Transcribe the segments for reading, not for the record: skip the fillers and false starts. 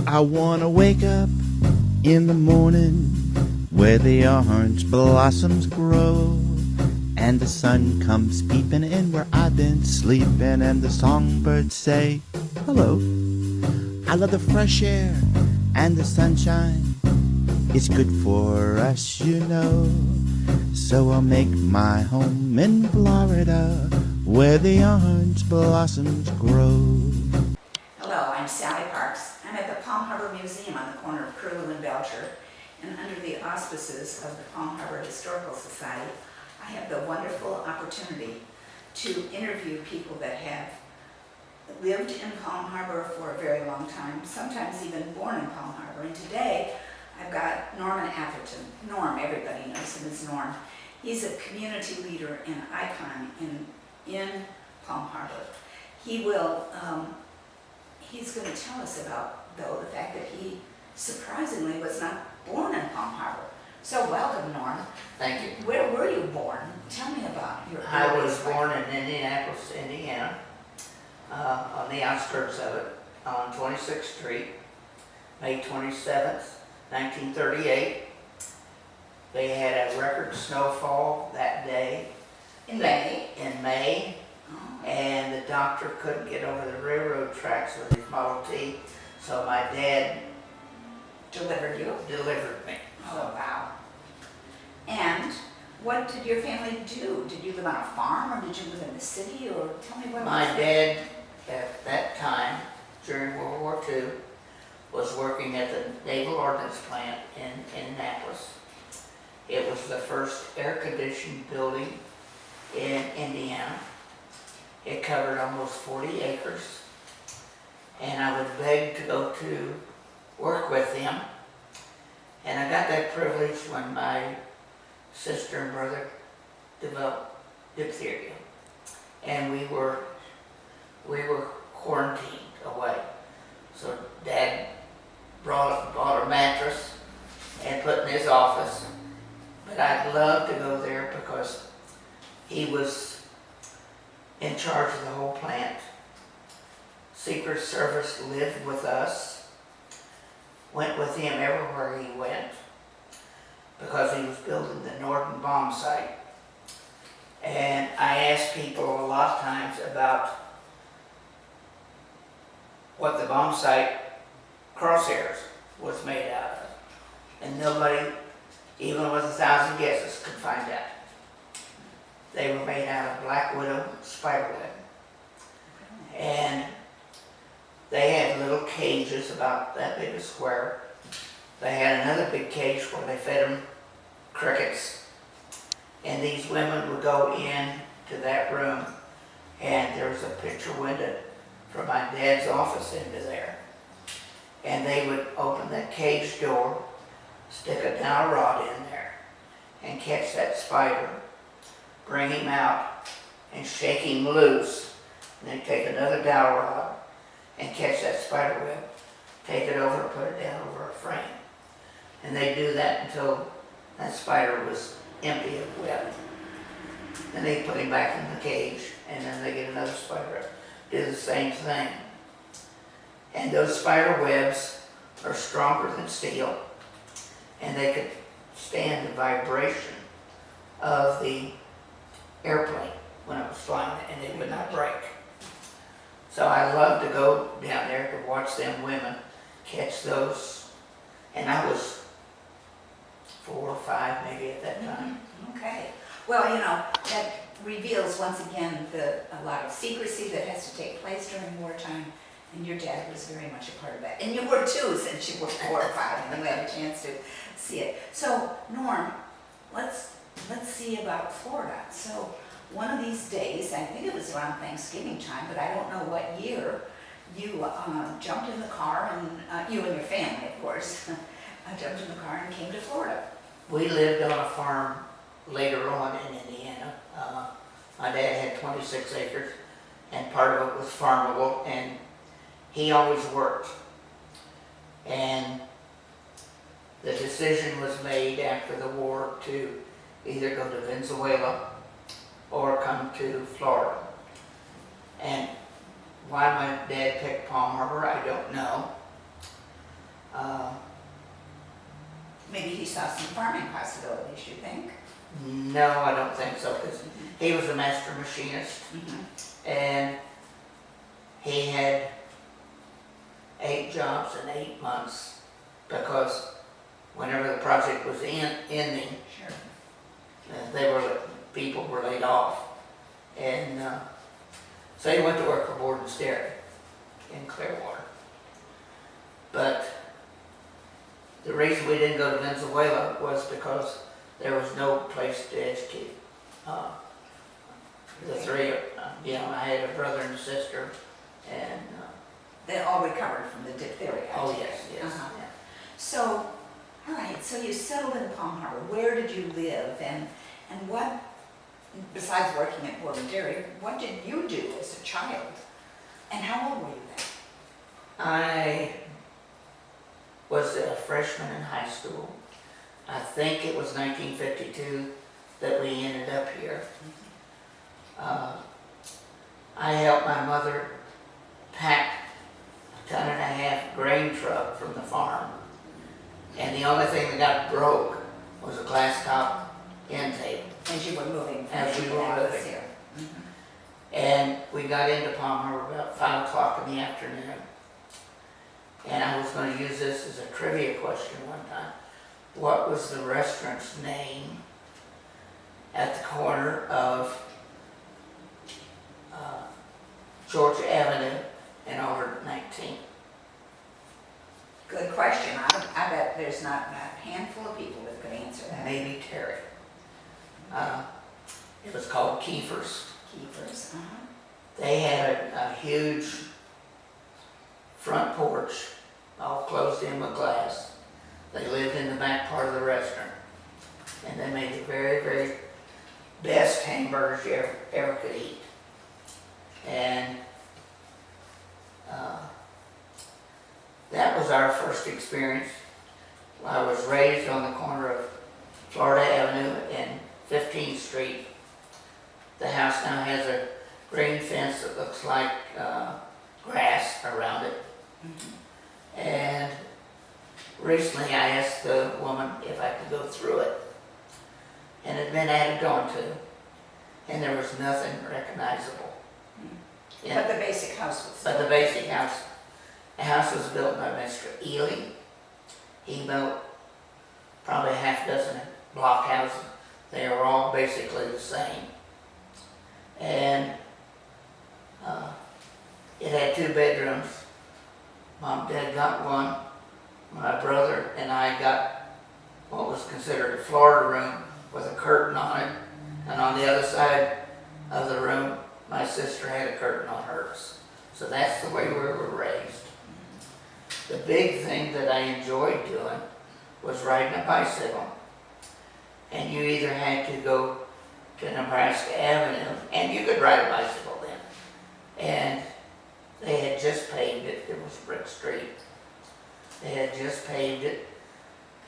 I wanna wake up in the morning where the orange blossoms grow, and the sun comes peeping in where I've been sleeping, and the songbirds say hello. I love the fresh air and the sunshine. It's good for us, you know. So I'll make my home in Florida where the orange blossoms grow. Hello, I'm Sally Parks. I'm at the Palm Harbor Museum on the corner of Curlew and Belcher, and under the auspices of the Palm Harbor Historical Society, I have the wonderful opportunity to interview people that have lived in Palm Harbor for a very long time, sometimes even born in Palm Harbor. And today, I've got Norman Atherton. Norm, everybody knows him as Norm. He's a community leader and icon in Palm Harbor. He's going to tell us about, though, the fact that he surprisingly was not born in Palm Harbor. So welcome, Norm. Thank you. Where were you born? Tell me about your I was born in Indianapolis, Indiana, on the outskirts of it, on 26th Street, May 27th, 1938. They had a record snowfall that day. In May? In May. Oh. And the doctor couldn't get over the railroad tracks with his Model T, so my dad Delivered you? delivered me. Oh, wow. And what did your family do? Did you live on a farm, or did you live in the city, or tell me what My was dad, at that time, during World War II, was working at the Naval Ordnance Plant in Indianapolis. It was the first air-conditioned building in Indiana. It covered almost 40 acres. And I would beg to go to work with them. And I got that privilege when my sister and brother developed diphtheria. And we were quarantined away. So Dad bought a mattress and put in his office. But I'd love to go there because he was in charge of the whole plant. Secret Service lived with us, went with him everywhere he went because he was building the Norden bomb site. And I asked people a lot of times about what the bomb site crosshairs was made out of. And nobody, even with 1,000 guesses, could find out. They were made out of black widow spiderweb. And they had little cages about that big a square. They had another big cage where they fed them crickets. And these women would go in to that room, and there was a picture window from my dad's office into there. And they would open that cage door, stick a dowel rod in there, and catch that spider, bring him out, and shake him loose. And then take another dowel rod and catch that spider web, take it over and put it down over a frame. And they do that until that spider was empty of web. Then they put him back in the cage, and then they get another spider, do the same thing. And those spider webs are stronger than steel, and they could stand the vibration of the airplane when it was flying, and they would not break. So I love to go down there to watch them women catch those. And I was 4 or 5 maybe at that time. Okay. Well, you know, that reveals once again a lot of secrecy that has to take place during wartime, and your dad was very much a part of that. And you were too, since you were 4 or 5, and we had a chance to see it. So, Norm, let's see about Florida. So, one of these days, I think it was around Thanksgiving time, but I don't know what year, you jumped in the car, and you and your family, of course, jumped in the car and came to Florida. We lived on a farm later on in Indiana. My dad had 26 acres, and part of it was farmable, and he always worked. And the decision was made after the war to either go to Venezuela or come to Florida. And why my dad picked Palm Harbor, I don't know. Maybe he saw some farming possibilities, you think? No, I don't think so, because he was a master machinist, and he had 8 jobs in 8 months, because whenever the project was ending, Sure. people were laid off, and so he went to work for Borden's Dairy in Clearwater. But the reason we didn't go to Venezuela was because there was no place to educate the 3 of them. I had a brother and a sister, and They all recovered from the diphtheria. I oh take yes, it. yes. Uh-huh. So, all right, so you settled in Palm Harbor. Where did you live, and what, besides working at Borden Dairy, what did you do as a child? And how old were you then? I was a freshman in high school. I think it was 1952 that we ended up here. I helped my mother pack a 1.5-ton grain truck from the farm, and the only thing that got broke was a glass top end table. As you were moving from As we were Indianapolis moving. here. And we got into Palm Harbor about 5 o'clock in the afternoon. And I was going to use this as a trivia question one time. What was the restaurant's name at the corner of Georgia Avenue and over 19? Good question. I bet there's not a handful of people that could answer that. Maybe Terry. It was called Kiefer's. Keepers. They had a huge front porch, all closed in with glass. They lived in the back part of the restaurant, and they made the very, very best hamburgers you ever could eat. And that was our first experience. I was raised on the corner of Florida Avenue and 15th Street. The house now has a green fence that looks like grass around it. And recently I asked the woman if I could go through it. And it had been added on to, and there was nothing recognizable. But the basic house was. But the basic house, the house was built by Mr. Ely. He built probably a half dozen block houses. They were all basically the same. And it had 2 bedrooms. Mom and Dad got one. My brother and I got what was considered a Florida room with a curtain on it. And on the other side of the room, my sister had a curtain on hers. So that's the way we were raised. The big thing that I enjoyed doing was riding a bicycle. And you either had to go to Nebraska Avenue, and you could ride a bicycle then. And they had just paved it. It was Brick Street. They had just paved it,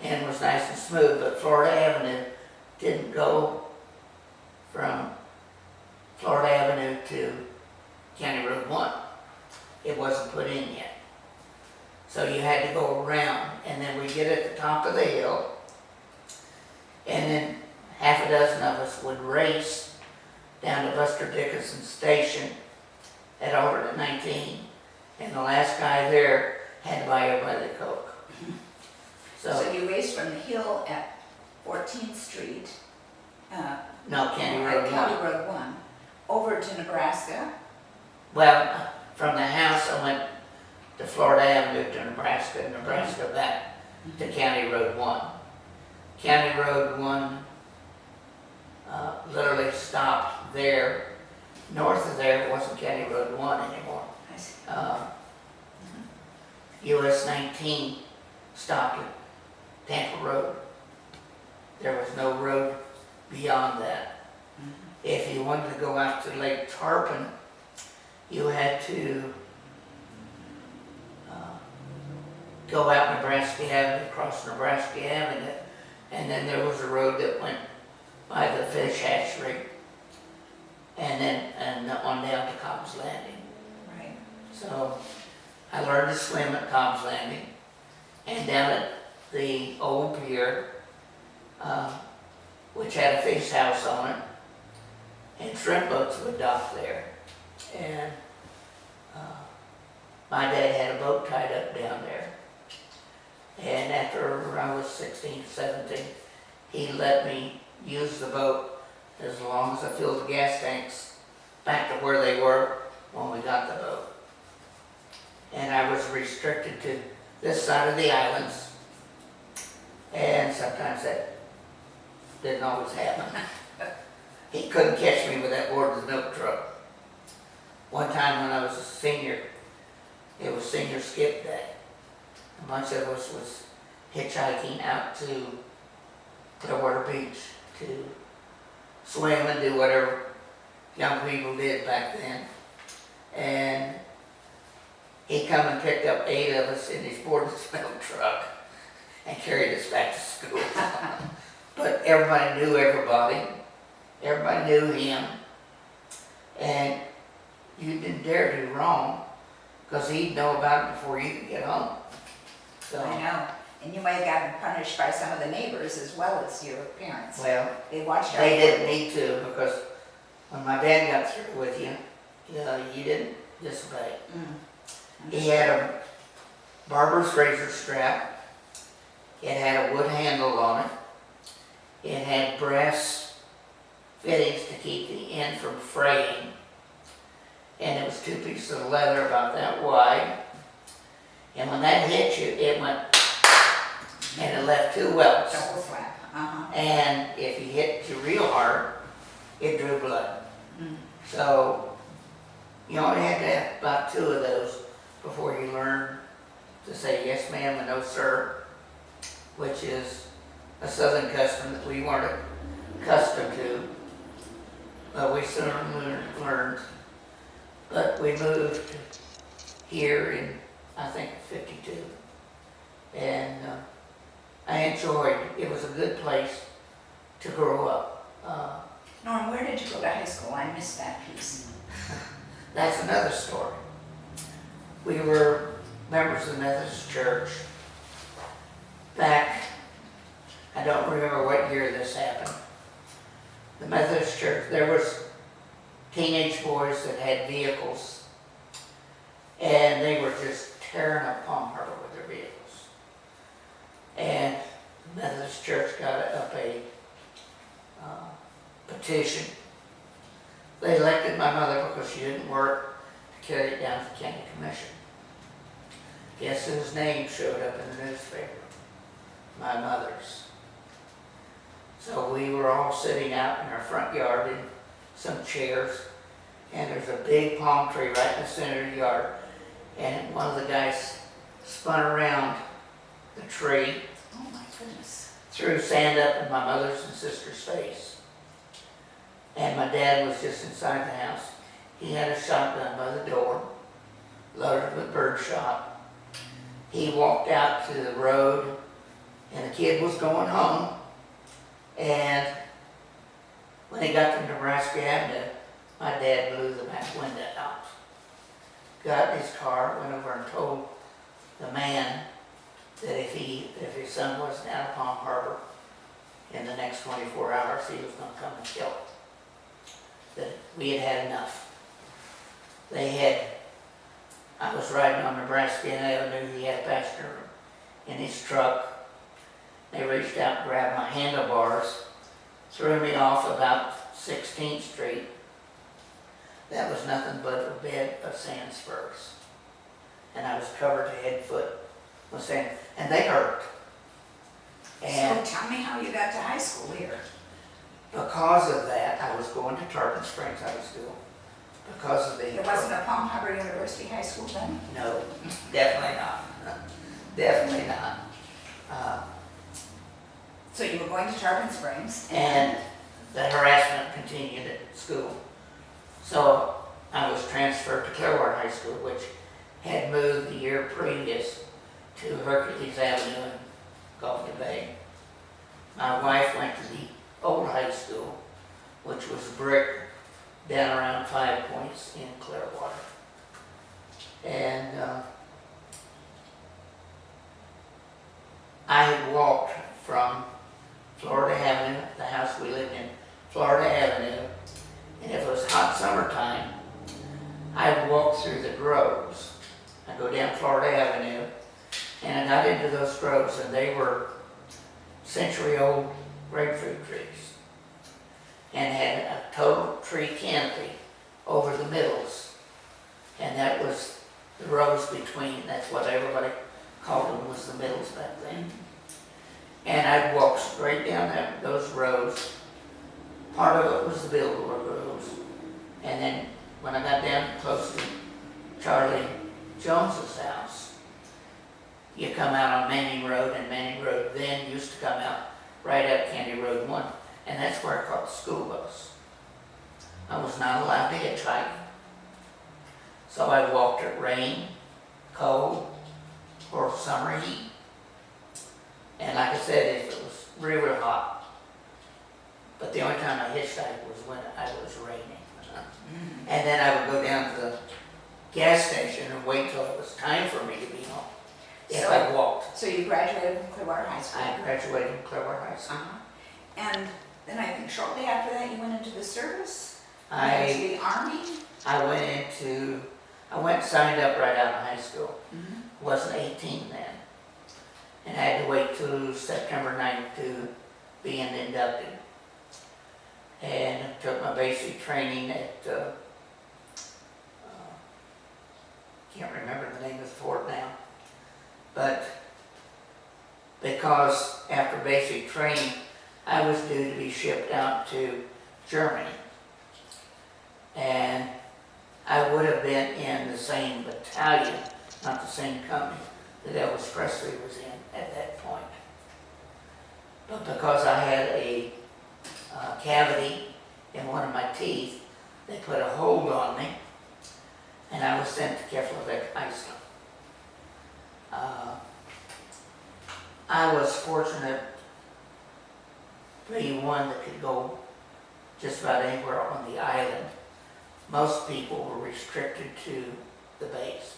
and it was nice and smooth, but Florida Avenue didn't go from Florida Avenue to County Road 1. It wasn't put in yet. So you had to go around, and then we get at the top of the hill, and then half a dozen of us would race down to Buster Dickinson Station at Atherton 19, and the last guy there had to buy everybody a Coke. So you raced from the hill at 14th Street, No, County Road 1. County Road 1, over to Nebraska. Well, from the house I went to Florida Avenue to Nebraska, Nebraska back to County Road 1. County Road 1 literally stopped there. North of there, it wasn't County Road 1 anymore. I see. US 19 stopped at Tampa Road. There was no road beyond that. If you wanted to go out to Lake Tarpon, you had to go out Nebraska Avenue, cross Nebraska Avenue, and then there was a road that went by the fish hatchery, and then on down to Cobb's Landing. Right. So I learned to swim at Cobb's Landing, And down at the old pier, which had a fish house on it, and shrimp boats would dock there. And my dad had a boat tied up down there. And after I was 16, 17, he let me use the boat as long as I filled the gas tanks back to where they were when we got the boat. And I was restricted to this side of the islands, and sometimes that didn't always happen. He couldn't catch me with that boarded milk truck. One time when I was a senior, it was senior skip day. A bunch of us was hitchhiking out to Clearwater Beach to swim and do whatever young people did back then. And he come and picked up 8 of us in his boarded milk truck and carried us back to school. But everybody knew everybody. Everybody knew him. And you didn't dare do wrong, because he'd know about it before you could get home. So, I know. And you might have gotten punished by some of the neighbors as well as your parents. well, They watched out. they didn't need to, because when my dad got through with you, you didn't disobey. He had a barber's razor strap. It had a wood handle on it. It had brass fittings to keep the end from fraying. And it was 2 pieces of leather about that wide. And when that hit you, it went, and it left 2 welts. Double slap. And if you hit you real hard, it drew blood. So you only had to have about 2 of those before you learn to say yes ma'am and no sir, which is a southern custom that we weren't accustomed to, but we soon learned. But we moved here in, I think, 52, and I enjoyed it. It was a good place to grow up. Norm, where did you go to high school? I missed that piece. That's another story. We were members of the Methodist Church back, I don't remember what year this happened. The Methodist Church, there was teenage boys that had vehicles, and they were just tearing up Palm Harbor with their vehicles. And the Methodist Church got up a petition. They elected my mother because she didn't work to carry it down to the county commission. Guess whose name showed up in the newspaper? My mother's. So we were all sitting out in our front yard in some chairs, and there's a big palm tree right in the center of the yard, and one of the guys spun around the tree, Oh my goodness. threw sand up in my mother's and sister's face. And my dad was just inside the house. He had a shotgun by the door, loaded with bird shot. He walked out to the road, and the kid was going home. And when he got to Nebraska Avenue, my dad blew the back window out. Got in his car, went over and told the man that if his son wasn't out of Palm Harbor in the next 24 hours, he was going to come and kill him. That we had had enough. I was riding on Nebraska Avenue, he had a passenger in his truck. They reached out and grabbed my handlebars, threw me off about 16th Street. That was nothing but a bed of sand spurs. And I was covered head to foot with sand, and they hurt. And So tell me how you got to high school here. because of that, I was going to Tarpon Springs High School. Because of the... There wasn't a Palm Harbor University High School then? No, definitely not. Definitely not. So you were going to Tarpon Springs? And the harassment continued at school. So I was transferred to Clearwater High School, which had moved the year previous to Hercules Avenue in Gulf Bay. My wife went to the old high school, which was brick down around 5 Points in Clearwater. And I go down Florida Avenue, and I got into those groves, and they were century-old grapefruit trees, and had a total tree canopy over the middles, and that was the rows between. That's what everybody called them, was the middles back then. And I'd walk straight down those rows. Part of it was the billboard rows, and then when I got down close to Charlie Jones's house, you come out on Manning Road, and Manning Road then used to come out right up Candy Road 1, and that's where I caught the school bus. I was not allowed to hitchhike, so I walked it rain, cold, or summer heat. And like I said, if it was real, real hot. But the only time I hitchhiked was when it was raining. And then I would go down to the gas station and wait till it was time for me to be home, if I walked. So you graduated from Clearwater High School? I graduated from Clearwater High School. And then I think shortly after that you went into the service? Into I the Army? I went and signed up right out of high school. Wasn't 18 then. And I had to wait till September 9th to be inducted. And took my basic training at, can't remember the name of the fort now. But because after basic training, I was due to be shipped out to Germany. And I would have been in the same battalion, not the same company, that Elvis Presley was in at that point. But because I had a cavity in one of my teeth, they put a hold on me, and I was sent to Keflavik, Iceland. I was fortunate to be one that could go just about anywhere on the island. Most people were restricted to the base.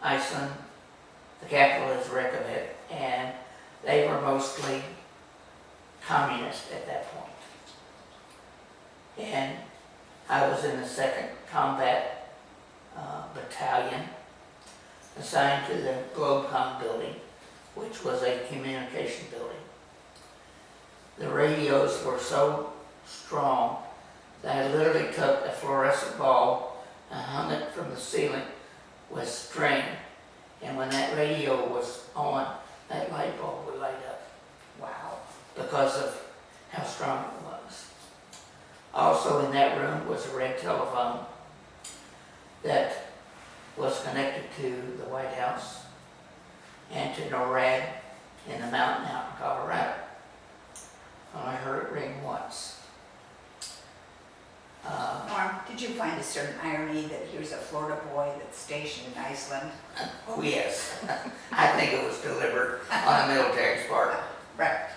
Iceland, the capital is Reykjavik, and they were mostly communist at that point. And I was in the 2nd Combat Battalion, assigned to the Globecom building, which was a communication building. The radios were so strong that I literally took a fluorescent bulb and hung it from the ceiling with string. And when that radio was on, that light bulb would light up. Wow. Because of how strong it was. Also in that room was a red telephone that was connected to the White House and to NORAD in the mountain out in Colorado. Well, I heard it ring once. Norm, did you find a certain irony that here's a Florida boy that's stationed in Iceland? Oh yes, I think it was delivered on a military's part. Right.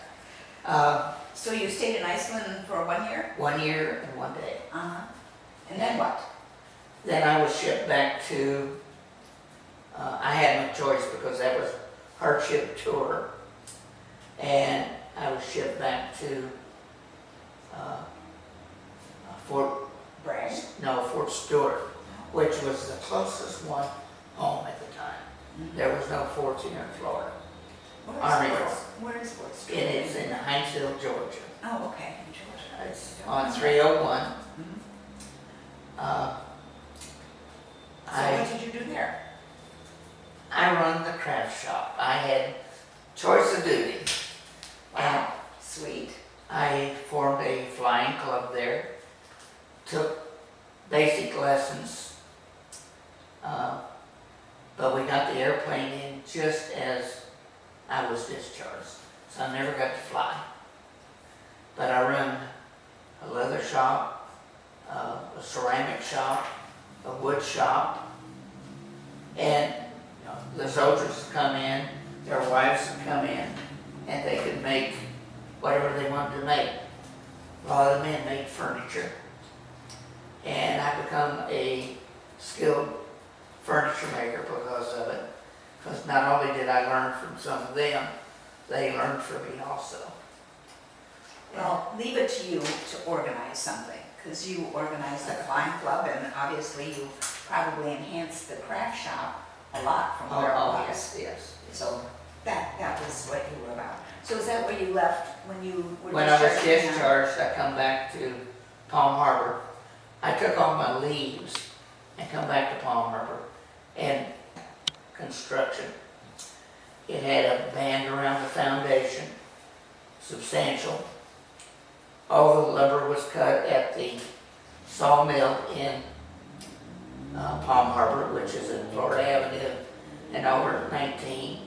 So you stayed in Iceland for 1 year? 1 year and 1 day. And then what? Then I was shipped back to, I had no choice because that was hardship tour. And I was shipped back to Fort Stewart, which was the closest one home at the time. There was no forts here in Florida. Where is Fort Stewart? It is in Hinesville, Georgia. Oh, okay, in Georgia. It's on 301. So what did you do there? I run the craft shop. I had choice of duty. Wow, sweet. I formed a flying club there, took basic lessons, but we got the airplane in just as I was discharged, so I never got to fly. But I run a leather shop, a ceramic shop, a wood shop, and the soldiers would come in, their wives would come in, and they could make whatever they wanted to make. A lot of the men made furniture. And I become a skilled furniture maker because of it. Because not only did I learn from some of them, they learned from me also. Well, leave it to you to organize something, because you organized the Flying Club, and obviously you probably enhanced the craft shop a lot from where it Oh, was. yes, yes. So that was what you were about. So is that where you left when you were When I was discharged? discharged, I come back to Palm Harbor. I took all my leaves and come back to Palm Harbor and construction. It had a band around the foundation, substantial. All the lumber was cut at the sawmill in Palm Harbor, which is in Florida Avenue and over 19,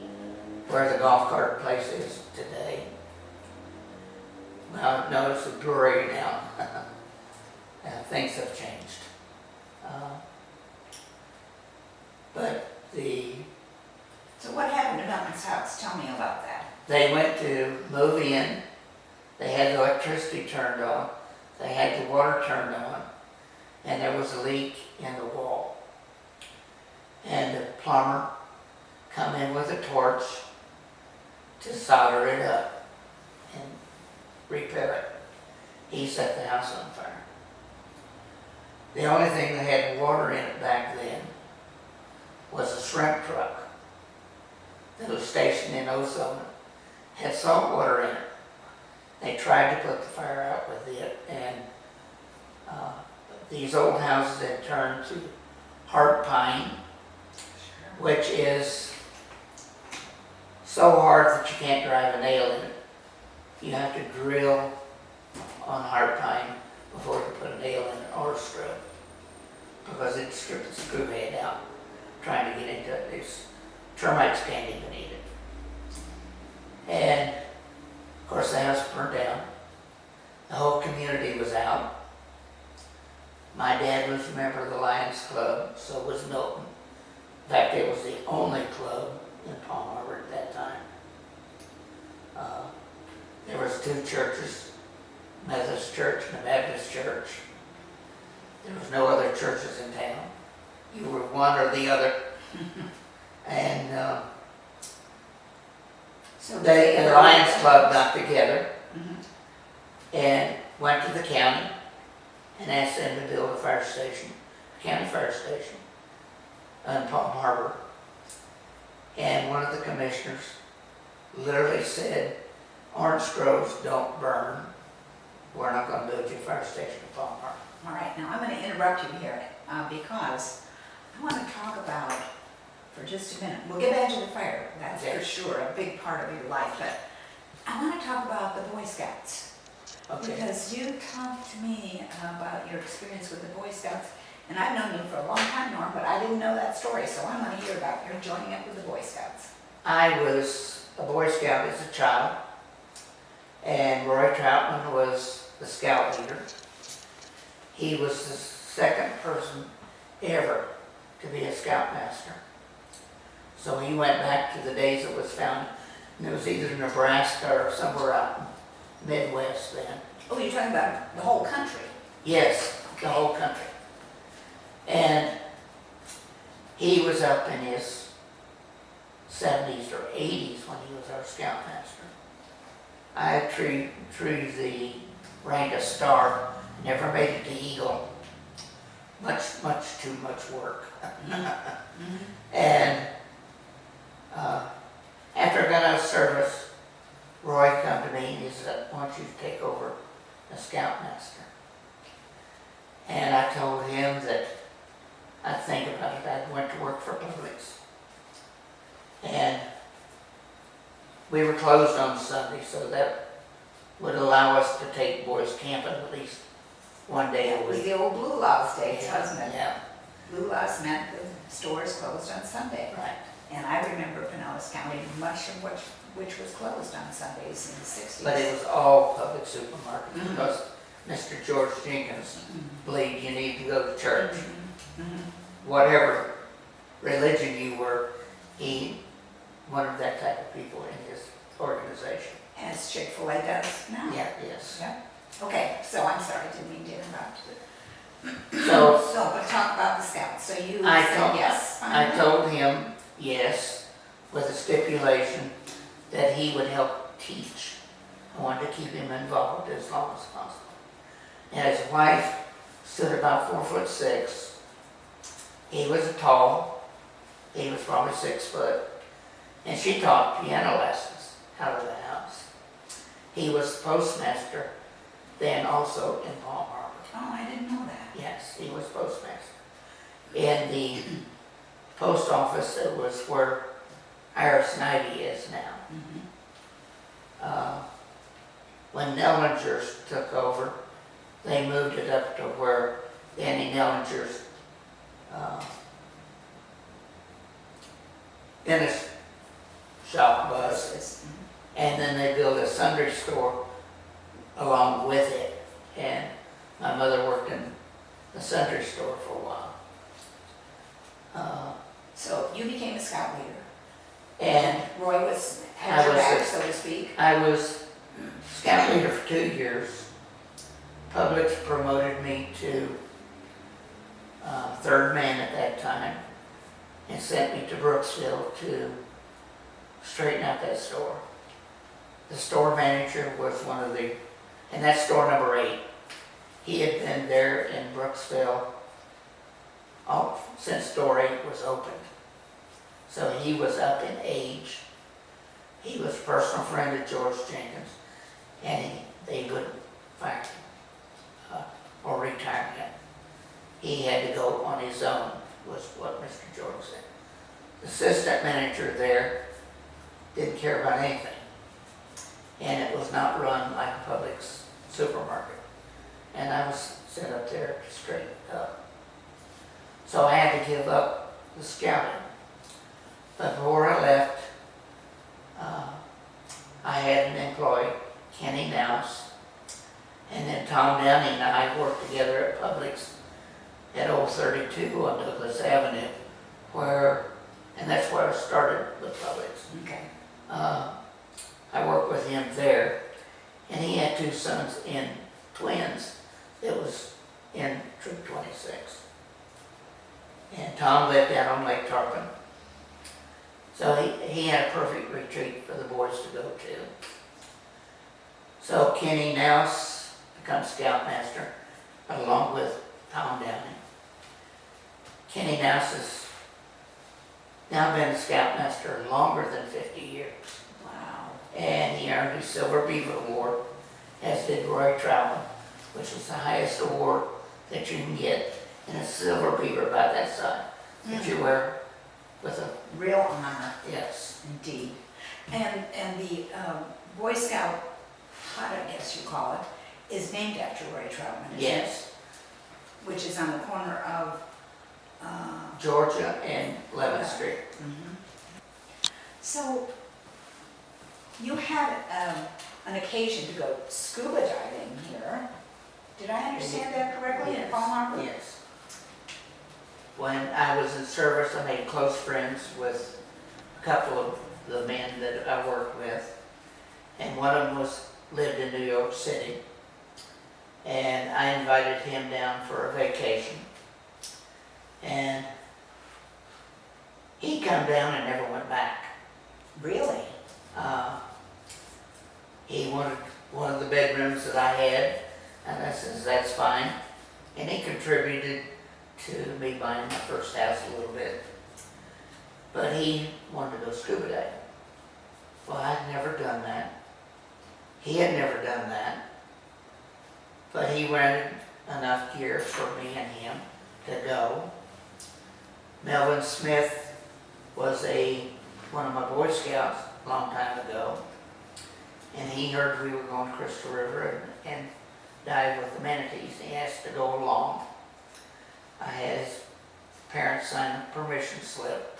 where the golf cart place is today. Well, no, it's a brewery now. Things have changed. But So what happened to Duncan's house? Tell me about that. they went to move in. They had the electricity turned on. They had the water turned on. And there was a leak in the wall. And the plumber come in with a torch to solder it up and repair it. He set the house on fire. The only thing that had water in it back then was a shrimp truck that was stationed in Ozone. Had salt water in it. They tried to put the fire out with it, and these old houses had turned to hard pine, which is so hard that you can't drive a nail in it. You have to drill on hard pine before you put a nail in it or a screw, because it stripped the screw head out trying to get into it. These termites can't even eat it. And of course the house burned down. The whole community was out. My dad was a member of the Lions Club, so was Milton. In fact, it was the only club in Palm Harbor at that time. There was two churches, Methodist Church and a Baptist Church. There was no other churches in town. You were one or the other. And So the Lions Club got together Mhm. and went to the county and asked them to build a fire station, a county fire station in Palm Harbor. And one of the commissioners literally said, orange groves don't burn. We're not going to build you a fire station in Palm Harbor. All right, now I'm going to interrupt you here because I want to talk about, for just a minute, we'll get back to the fire, that's for Okay. sure, a big part of your life, but I want to talk about the Boy Scouts. Okay. Because you talked to me about your experience with the Boy Scouts, and I've known you for a long time, Norm, but I didn't know that story, so I want to hear about your joining up with the Boy Scouts. I was a Boy Scout as a child, and Roy Troutman was the scout leader. He was the second person ever to be a scoutmaster. So he went back to the days it was founded, and it was either Nebraska or somewhere out in Midwest then. Oh, you're talking about the whole country? Yes, the whole country. And he was up in his 70s or 80s when he was our scoutmaster. I had treated the rank of star, never made it to Eagle. Much too much work. And after I got out of service, Roy come to me and he said, "I want you to take over as scoutmaster." And I told him that I'd think about it. I went to work for Publix. And we were closed on Sunday, so that would allow us to take boys camping at least one day a It was week. the old Blue Laws days, Yeah, wasn't it? Yeah, Blue Laws meant the stores closed on Sunday. right. And I remember Pinellas County, much of which was closed on Sundays in the 60s. But it was all public supermarkets Mhm. because Mr. George Jenkins believed you need to go to church. Whatever religion you were, he wanted that type of people in his organization. As Chick-fil-A does now. Yeah, yes. Yeah. Okay, so I'm sorry, didn't mean to interrupt. So So, but talk about the scouts. So you I said told- yes? I finally? told him yes, with a stipulation that he would help teach. I wanted to keep him involved as long as possible. And his wife stood about 4'6", He was tall, he was probably 6 foot, and she taught piano lessons out of the house. He was postmaster then also in Palm Harbor. Oh, I didn't know that. Yes, he was postmaster. In the post office, it was where Iris Nivey is now. When Nellingers took over, they moved it up to where Danny Nellinger's dentist shop was. And then they built a sundry store along with it. And my mother worked in the sundry store for a while. So you became a scout leader. And Roy had your back, so to speak. I was scout leader for 2 years. Publix promoted me to third man at that time and sent me to Brooksville to straighten out that store. The store manager was one of the, and that's store number 8. He had been there in Brooksville since door 8 was opened. So he was up in age. He was a personal friend of George Jenkins, and they wouldn't fire him or retire him. He had to go on his own, was what Mr. George said. The assistant manager there didn't care about anything, and it was not run like a Publix supermarket. And I was set up there to straighten it up. So I had to give up the scouting. But before I left, I had an employee, Kenny Nouse, and then Tom Downey and I worked together at Publix at Old 32 on Douglas Avenue, and that's where I started with Publix. Okay. I worked with him there, and he had 2 sons in twins that was in Troop 26. And Tom lived down on Lake Tarpon. So he had a perfect retreat for the boys to go to. So Kenny Nouse becomes scoutmaster along with Tom Downey. Kenny Nouse has now been a scoutmaster longer than 50 years. Wow. And he earned his Silver Beaver Award, as did Roy Troutman, which is the highest award that you can get in a silver beaver about that size that you wear with a... Real honor. Yes. Indeed. And the Boy Scout hut, I guess you call it, is named after Roy Troutman, isn't Yes. it? Which is on the corner of... Georgia and 11th Street. So, you had an occasion to go scuba diving here. Did I understand that correctly in Palm Harbor? Yes. When I was in service, I made close friends with a couple of the men that I worked with. And one of them lived in New York City. And I invited him down for a vacation. And he come down and never went back. Really? He wanted one of the bedrooms that I had, and I says, that's fine. And he contributed to me buying my first house a little bit. But he wanted to go scuba diving. Well, I'd never done that. He had never done that. But he rented enough gear for me and him to go. Melvin Smith was one of my Boy Scouts a long time ago. And he heard we were going to Crystal River and dive with the manatees. He asked to go along. I had his parents sign a permission slip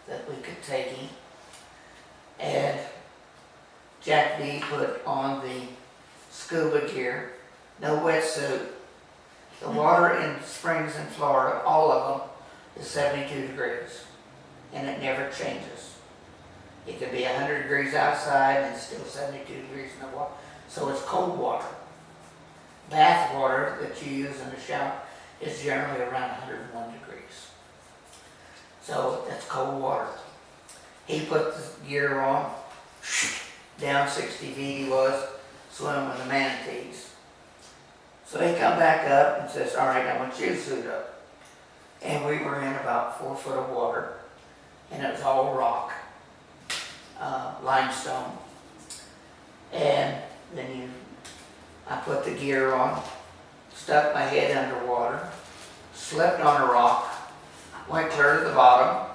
that we could take him. And Jack B put on the scuba gear, no wetsuit. The water in springs in Florida, all of them, is 72 degrees. And it never changes. It could be 100 degrees outside and it's still 72 degrees in the water. So it's cold water. Bath water that you use in the shower is generally around 101 degrees. So that's cold water. He put the gear on, down 60 feet he was, swimming with the manatees. So he come back up and says, all right, I want you to suit up. and we were in about 4 foot of water, and it was all rock, limestone. And then I put the gear on, stuck my head underwater, slipped on a rock, went clear to the bottom,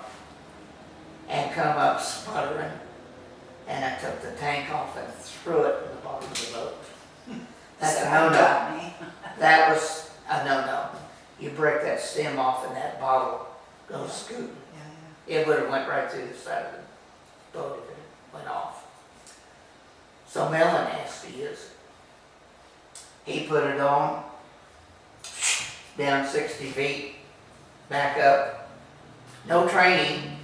and come up sputtering. And I took the tank off and threw it in the bottom of the boat. That's a no-no. Got me. That was a no-no. You break that stem off and that bottle goes scooting. Yeah, It would have went right through the side of the boat if it went off. So Melon asked to use it. He put it on, down 60 feet, back up, no training,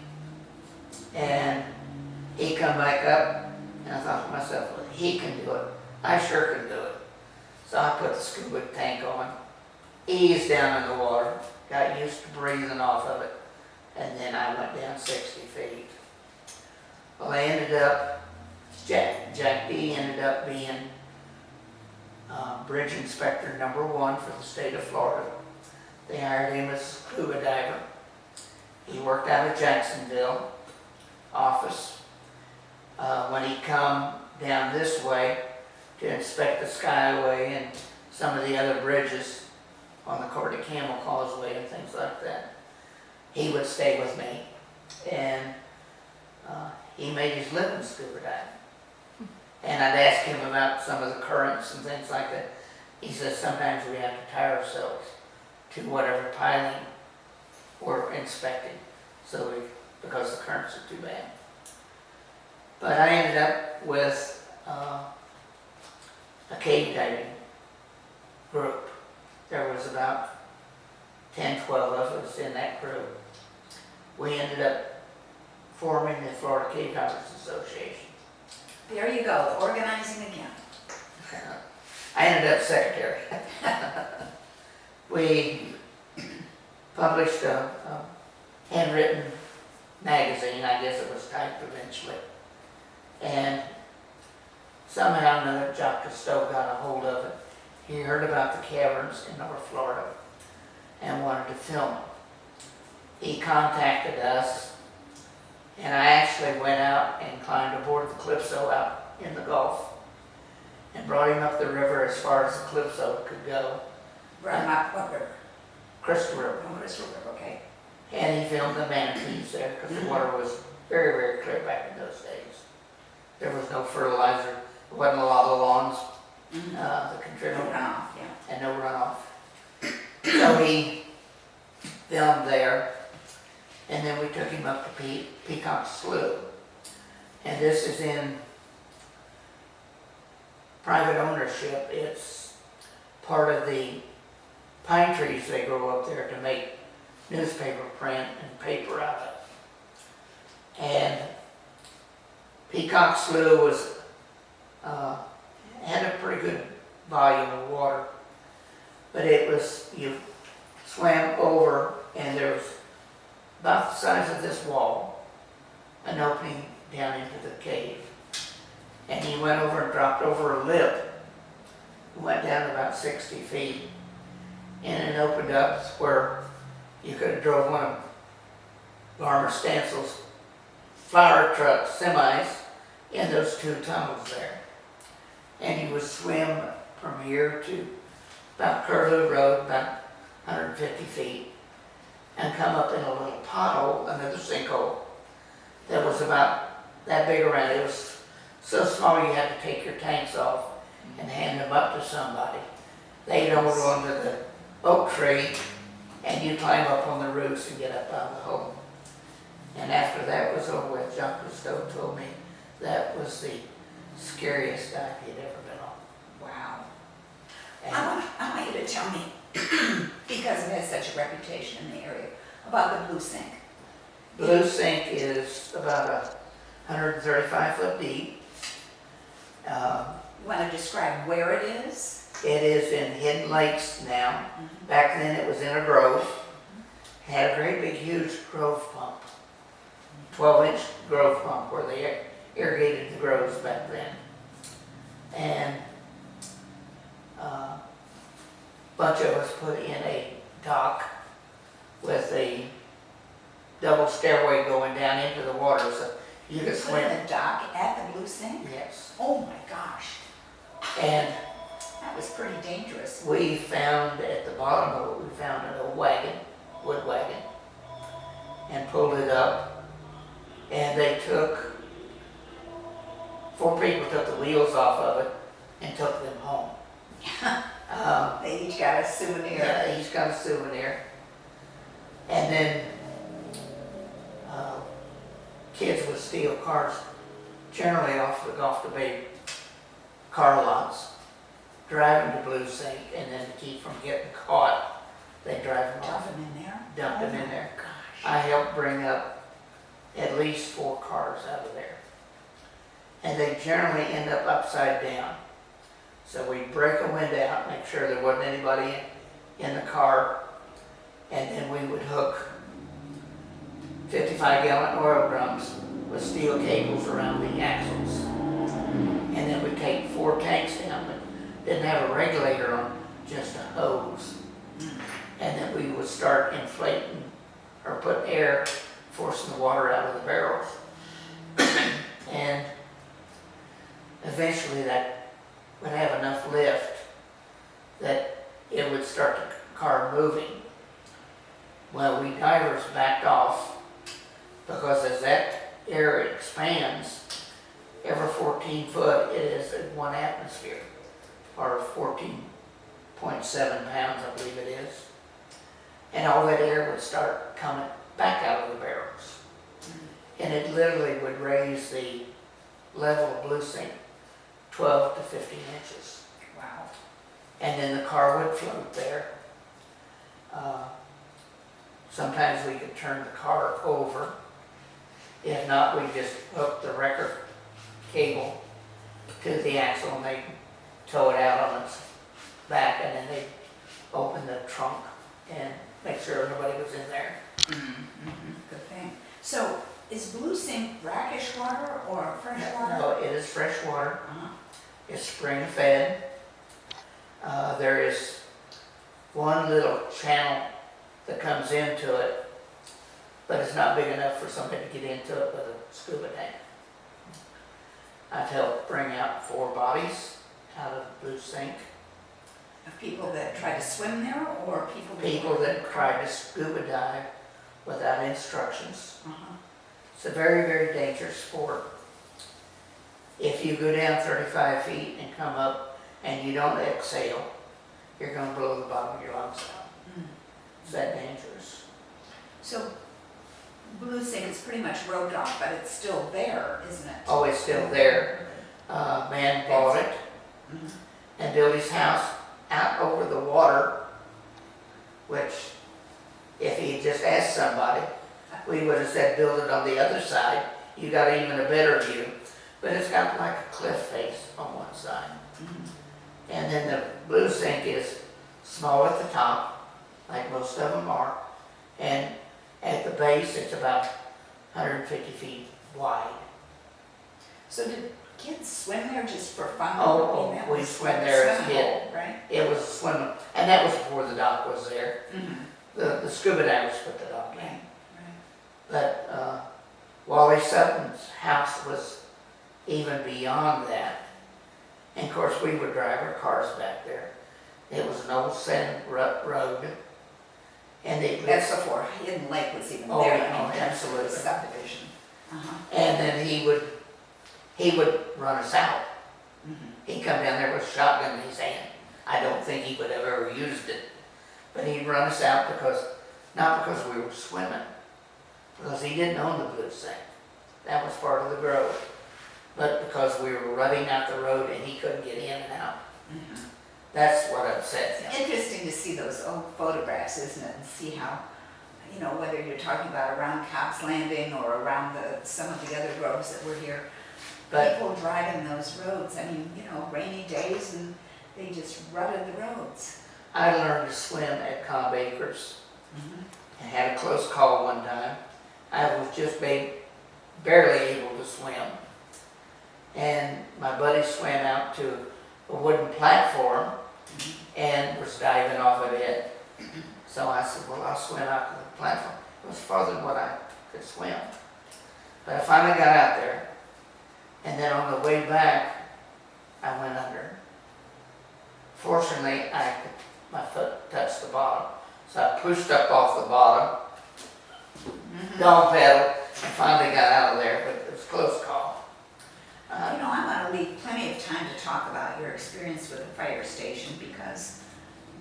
and he come back up, and I thought to myself, well, he can do it. I sure can do it. So I put the scuba tank on, eased down in the water, got used to breathing off of it, and then I went down 60 feet. Well, I ended up, Jack B ended up being bridge inspector number 1 for the state of Florida. They hired him as a scuba diver. He worked out of Jacksonville office. When he come down this way to inspect the Skyway and some of the other bridges on the Court of Camel Causeway and things like that, he would stay with me. And he made his living scuba diving. And I'd ask him about some of the currents and things like that. He says sometimes we have to tie ourselves to whatever piling we're inspecting, because the currents are too bad. But I ended up with a cave diving group. There was about 10, 12 of us in that group. We ended up forming the Florida Cave Divers Association. There you go, organizing again. I ended up secretary. We published a handwritten magazine, I guess it was typed eventually. And somehow or another, Jock Cousteau got a hold of it. He heard about the caverns in North Florida and wanted to film it. He contacted us, and I actually went out and climbed aboard the Calypso out in the Gulf and brought him up the river as far as the Calypso could go. Right, what river? Crystal River. Oh, Crystal River, okay. And he filmed the manatees there because the water was very, very clear back in those days. There was no fertilizer, there wasn't a lot of lawns that No contributed, runoff, yeah. and no runoff. So he filmed there, and then we took him up to Peacock Slough. And this is in private ownership. It's part of the pine trees they grow up there to make newspaper print and paper out of. And Peacock Slough was had a pretty good volume of water, but it was, you swam over and there was about the size of this wall, an opening down into the cave. And he went over and dropped over a lip, went down about 60 feet, and it opened up where you could have drove one of Farmer Stansel's flower truck semis in those 2 tunnels there. And he would swim from here to about Curlew Road, about 150 feet, and come up in a little pothole, another sinkhole, that was about that big around. It was so small you had to take your tanks off and hand them up to somebody. They'd hold on to the oak tree, and you climb up on the roots and get up out of the hole. And after that was over with, Jacques Cousteau told me that was the scariest dive he'd ever been on. Wow. And I want you to tell me, because it has such a reputation in the area, about the Blue Sink. Blue Sink is about 135 foot deep. You want to describe where it is? It is in hidden lakes now. Back then it was in a grove. Had a great big huge grove pump. 12-inch grove pump where they irrigated the groves back then. And a bunch of us put in a dock with a double stairway going down into the water, so you You could put swim. in the dock at the Blue Sink? Yes. Oh my gosh, And that was pretty dangerous. we found at the bottom of it, we found an old wagon, wood wagon, and pulled it up. And they took, 4 people took the wheels off of it and took them home. They each got a souvenir. Yeah, he's got a souvenir. And then kids would steal cars, generally off the Bay car lots, drive them to Blue Sink, and then to keep from getting caught, they drive them Dump off, them in there? dump them in Oh there. my gosh. I helped bring up at least 4 cars out of there. And they generally end up upside down. So we break a window out, make sure there wasn't anybody in the car, and then we would hook 55-gallon oil drums with steel cables around the axles. And then we'd take 4 tanks down that didn't have a regulator on, just a hose. And then we would start inflating or put air, forcing the water out of the barrels. And eventually that would have enough lift that it would start the car moving. Well, we divers backed off because as that air expands, every 14 foot it is in 1 atmosphere, or 14.7 pounds, I believe it is. And all that air would start coming back out of the barrels. And it literally would raise the level of Blue Sink 12 to 15 inches. Wow. And then the car would float there. Sometimes we could turn the car over. If not, we just hook the wrecker cable to the axle and they tow it out on its back, and then they open the trunk and make sure nobody was in there. Good thing. So, is Blue Sink brackish water or fresh water? No, it is fresh water. Uh-huh. It's spring fed. There is one little channel that comes into it, but it's not big enough for somebody to get into it with a scuba tank. I've helped bring out 4 bodies out of Blue Sink. Of people that try to swim there or People that try to scuba dive without instructions. Uh-huh. It's a very, very dangerous sport. If you go down 35 feet and come up and you don't exhale, you're going to blow the bottom of your lungs out. It's that dangerous. So, Blue Sink is pretty much roped off, but it's still there, isn't it? Oh, it's still there. Man bought it and built his house out over the water, which if he had just asked somebody, we would have said build it on the other side. You got even a better view. But it's got like a cliff face on one side. And then the Blue Sink is small at the top, like most of them are, and at the base it's about 150 feet wide. So did kids swim there just for fun? Oh, I mean, that we was swim like a there as a swimming kid. hole, right? It was swimming, and that was before the dock was there. The scuba divers put the dock in. Right, But Wally Sutton's house was even beyond that. And of course, we would drive our cars back there. It was an old sand rut road. And it That's before Hidden Lake was even Oh, there. yeah, I mean, oh, absolutely. Subdivision. Uh-huh. And then he would run us out. He'd come down there with a shotgun in his hand. I don't think he would have ever used it. But he'd run us out not because we were swimming, because he didn't own the Blue Sink. That was part of the grove. But because we were rutting out the road and he couldn't get in and out. That's what upset It's him. interesting to see those old photographs, isn't it, and see how, whether you're talking about around Cobb's Landing or around some of the other groves that were here, But people driving those roads, rainy days, and they just rutted the roads. I learned to swim at Cobb Acres. I had a close call one time. I was just barely able to swim. And my buddy swam out to a wooden platform and was diving off of it. So I said, well, I'll swim out to the platform. It was farther than what I could swim. But I finally got out there, and then on the way back, I went under. Fortunately, my foot touched the bottom, so I pushed up off the bottom, dog paddled, and finally got out of there, but it was a close call. I want to leave plenty of time to talk about your experience with the fire station, because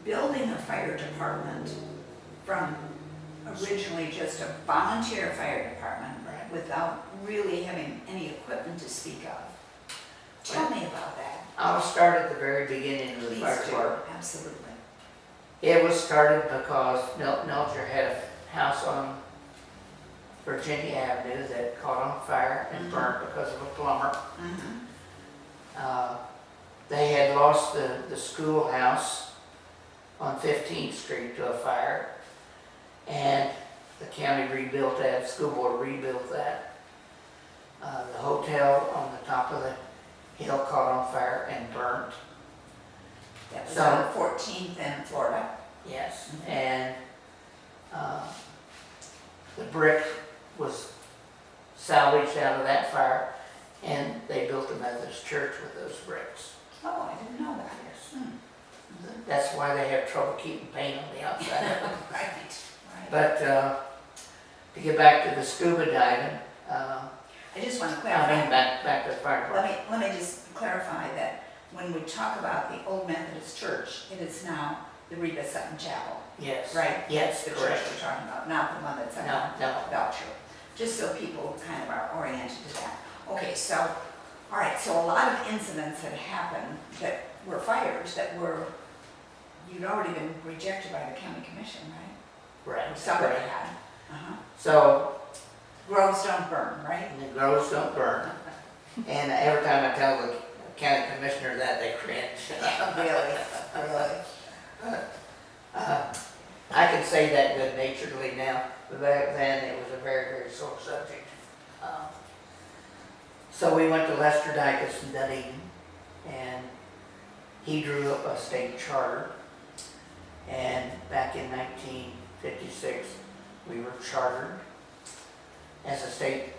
building a fire department from originally just a volunteer fire department without really having any equipment to speak of. Tell me about that. I'll start at the very beginning of the Please fire do. department. Absolutely. It was started because Milton Elger had a house on Virginia Avenue that caught on fire and burned because of a plumber. They had lost the schoolhouse on 15th Street to a fire, and the county rebuilt that, school board rebuilt that. The hotel on the top of the hill caught on fire and burnt. That was So- on 14th in Florida. Yes, and the brick was salvaged out of that fire, and they built a Methodist church with those bricks. Oh, I didn't know that. Yes. That's why they have trouble keeping paint on the outside. Right. But to get back to the scuba diving, I just want to clarify. back to the fire department. Let me just clarify that when we talk about the old Methodist church, it is now the Reba Sutton Chapel, Yes. right? Yes, The church correct. we're talking about, not the one that's No, on no. Belcher. Just so people kind of are oriented to that. Okay, so, all right, so a lot of incidents had happened that were fires that you'd already been rejected by the county commission, right? Right. Somebody correct. had. So Groves don't burn, right? the groves don't burn. And every time I tell the county commissioner that, they cringe. Really? I can say that good-naturedly now, but back then it was a very, very sore subject. So we went to Lester Dicus in Dunedin, and he drew up a state charter. And back in 1956, we were chartered as a state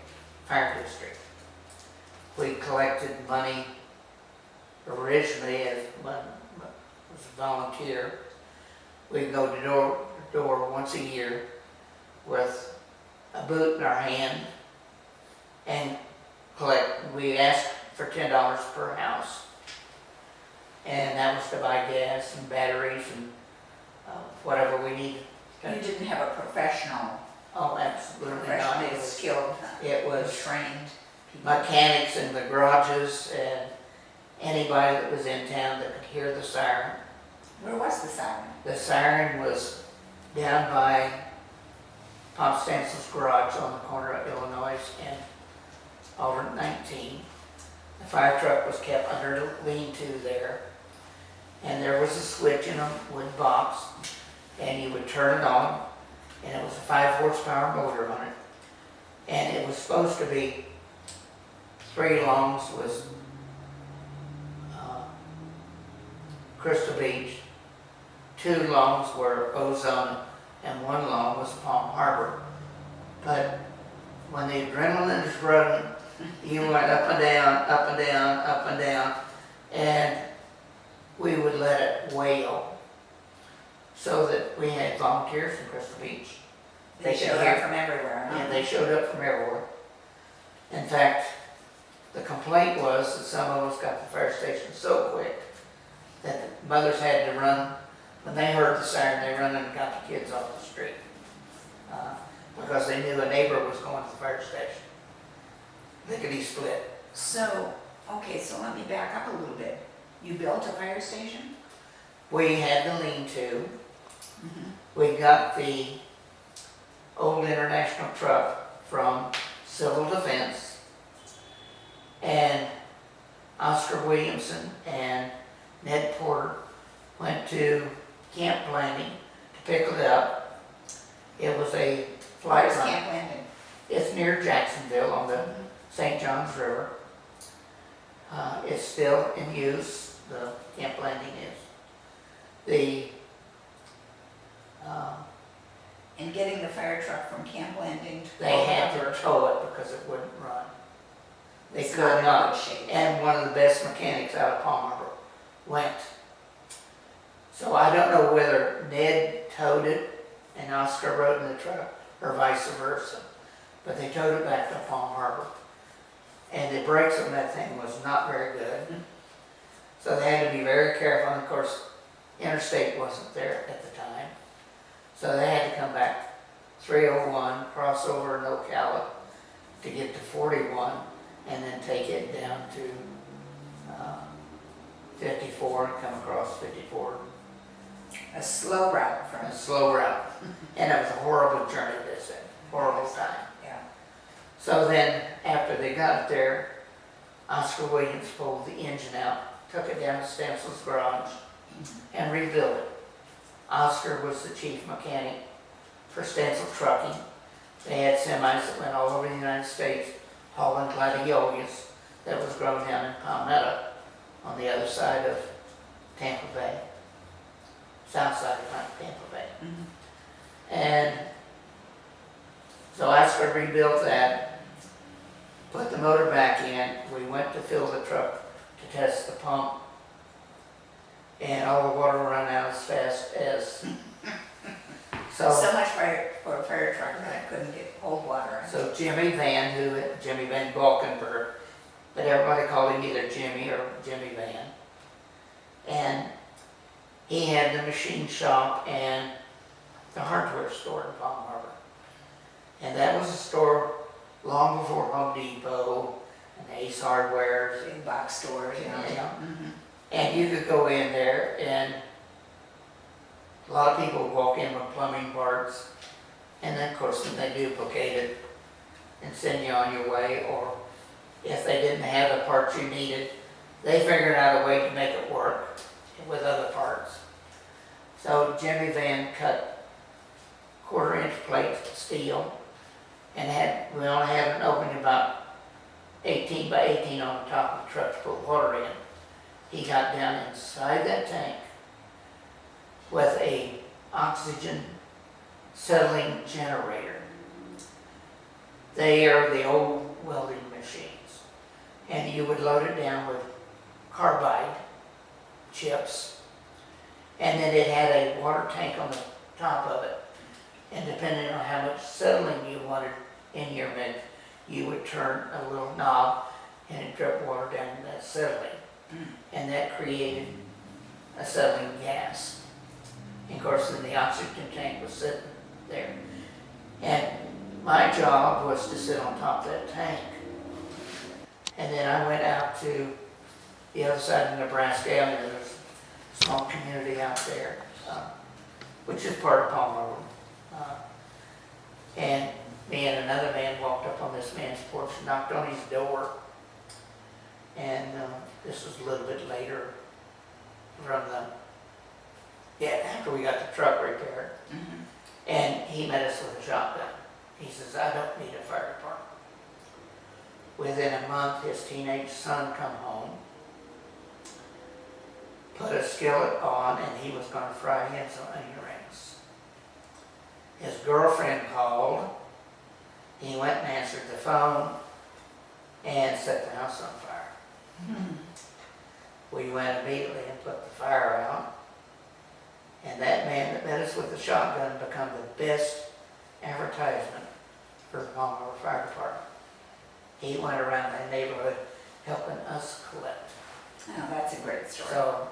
fire district. We collected money originally as was a volunteer. We'd go door to door once a year with a boot in our hand and collect. We asked for $10 per house, and that was to buy gas and batteries and whatever we needed. You didn't have a professional, Oh, absolutely not. professionally skilled, It was trained people. mechanics in the garages and anybody that was in town that could hear the siren. Where was the siren? The siren was down by Pop Stansel's garage on the corner of Illinois and Auburn 19. The fire truck was kept under the lean-to there, and there was a switch in a wood box, and you would turn it on, and it was a 5 horsepower motor on it, and it was supposed to be 3 longs was Crystal Beach, 2 longs were Ozone, and 1 long was Palm Harbor. But when the adrenaline is running, you went up and down, up and down, up and down, and we would let it wail so that we had volunteers from Crystal Beach. They showed up from everywhere, huh? And they showed up from everywhere. In fact, the complaint was that some of us got to the fire station so quick that the mothers had to run. When they heard the siren, they run and got the kids off the street because they knew a neighbor was going to the fire station. Lickety split. So, okay, so let me back up a little bit. You built a fire station? We had the lean-to. We got the old International truck from Civil Defense, and Oscar Williamson and Ned Porter went to Camp Landing to pick it up. It was a flight Where's run. Camp Landing? It's near Jacksonville on the St. Johns River. It's still in use, the Camp Landing is. And getting the fire truck from Camp Landing to They had to tow it because it wouldn't run. They It's could not in not. good shape. And one of the best mechanics out of Palm Harbor went. So I don't know whether Ned towed it and Oscar rode in the truck or vice versa. But they towed it back to Palm Harbor. And the brakes on that thing was not very good. So they had to be very careful. And of course, interstate wasn't there at the time. So they had to come back 301, cross over in Ocala to get to 41, and then take it down to 54 and come across 54. A slow route from, A slow route. And it was a horrible journey, they said. Horrible time. yeah. So then, after they got there, Oscar Williams pulled the engine out, took it down to Stencil's garage, and rebuilt it. Oscar was the chief mechanic for Stencil Trucking. They had semis that went all over the United States, hauling gladiolus that was grown down in Palmetto on the other side of Tampa Bay, south side of Tampa Bay. And so Oscar rebuilt that, put the motor back in. We went to fill the truck to test the pump, and all the water ran out as fast as. So much for a fire truck that couldn't get cold water. So Jimmy Van, Jimmy Van Valkenburg, but everybody called him either Jimmy or Jimmy Van. And he had the machine shop and the hardware store in Palm Harbor. And that was a store long before Home Depot and Ace Hardware. Big box stores, you know. Yeah. Mhm. And you could go in there and a lot of people walk in with plumbing parts, and then of course then they duplicate it and send you on your way, or if they didn't have the parts you needed, they figured out a way to make it work with other parts. So Jimmy Van cut 1/4-inch plate steel, and we only had an opening about 18 by 18 on the top of the truck to put water in. He got down inside that tank with a oxygen settling generator. They are the old welding machines. And you would load it down with carbide chips. And then it had a water tank on the top of it. And depending on how much settling you wanted in your mix, you would turn a little knob and it dripped water down in that settling. And that created a settling gas. And of course, then the oxygen tank was sitting there. And my job was to sit on top of that tank. And then I went out to the other side of Nebraska. There's a small community out there, which is part of Palm Harbor. And me and another man walked up on this man's porch and knocked on his door. And this was a little bit later after we got the truck repaired. And he met us with a shotgun. He says, I don't need a fire department. Within a month, his teenage son come home, put a skillet on, and he was going to fry him some onion rings. His girlfriend called. He went and answered the phone and set the house on fire. We went immediately and put the fire out. And that man that met us with the shotgun became the best advertisement for the Palm Harbor Fire Department. He went around the neighborhood helping us collect. Oh, that's a great story. So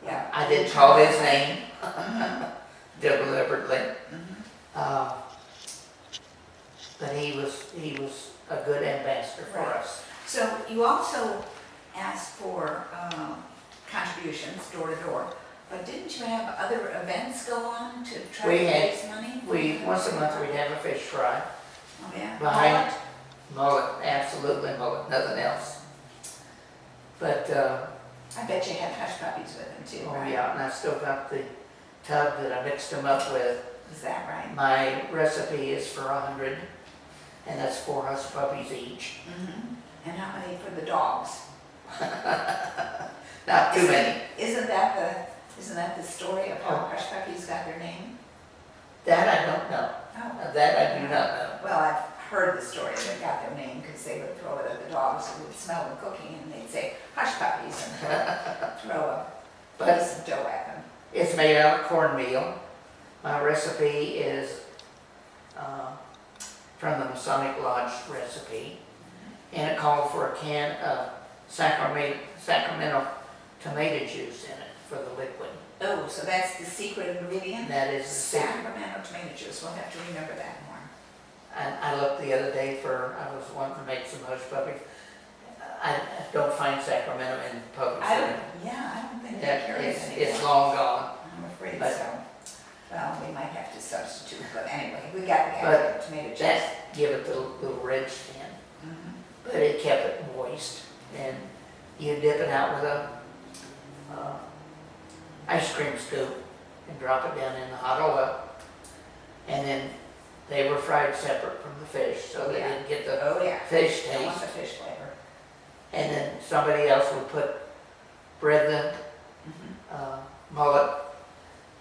Yeah. I didn't call his name deliberately. But he was a good ambassador for Right. us. So you also asked for contributions door to door, but didn't you have other events go on to try We to had- raise money? Once a month we'd have a fish fry. Oh, yeah. Behind mullet, absolutely mullet, nothing else. But I bet you had hush puppies with them too, oh right? yeah, and I still got the tub that I mixed them up with. Is that right? My recipe is for 100, and that's 4 hush puppies each. And how many for the dogs? Not too many. Isn't that the story of how hush puppies got their name? That I don't know. Oh. That I do not know. Well, I've heard the story. They got their name because they would throw it at the dogs who would smell them cooking, and they'd say, "Hush puppies," and throw a But piece of dough at them. it's made out of cornmeal. My recipe is from the Masonic Lodge recipe, and it called for a can of Sacramento tomato juice in it for the liquid. Oh, so that's the secret ingredient? That is the secret. Sacramento tomato juice. We'll have to remember that more. And I looked the other day I was wanting to make some hush puppies. I don't find Sacramento in public. I don't think they carry it anymore. It's long gone. I'm afraid But- so. Well, we might have to substitute, but anyway, we got the But tomato juice. That give it the little red skin, Mhm. but it kept it moist. And you dip it out with a ice cream scoop and drop it down in the hot oil. And then they were fried separate from the fish, so they Yeah. didn't get the Oh, yeah. fish I want taste. the fish flavor. And then somebody else would bread the Mhm. mullet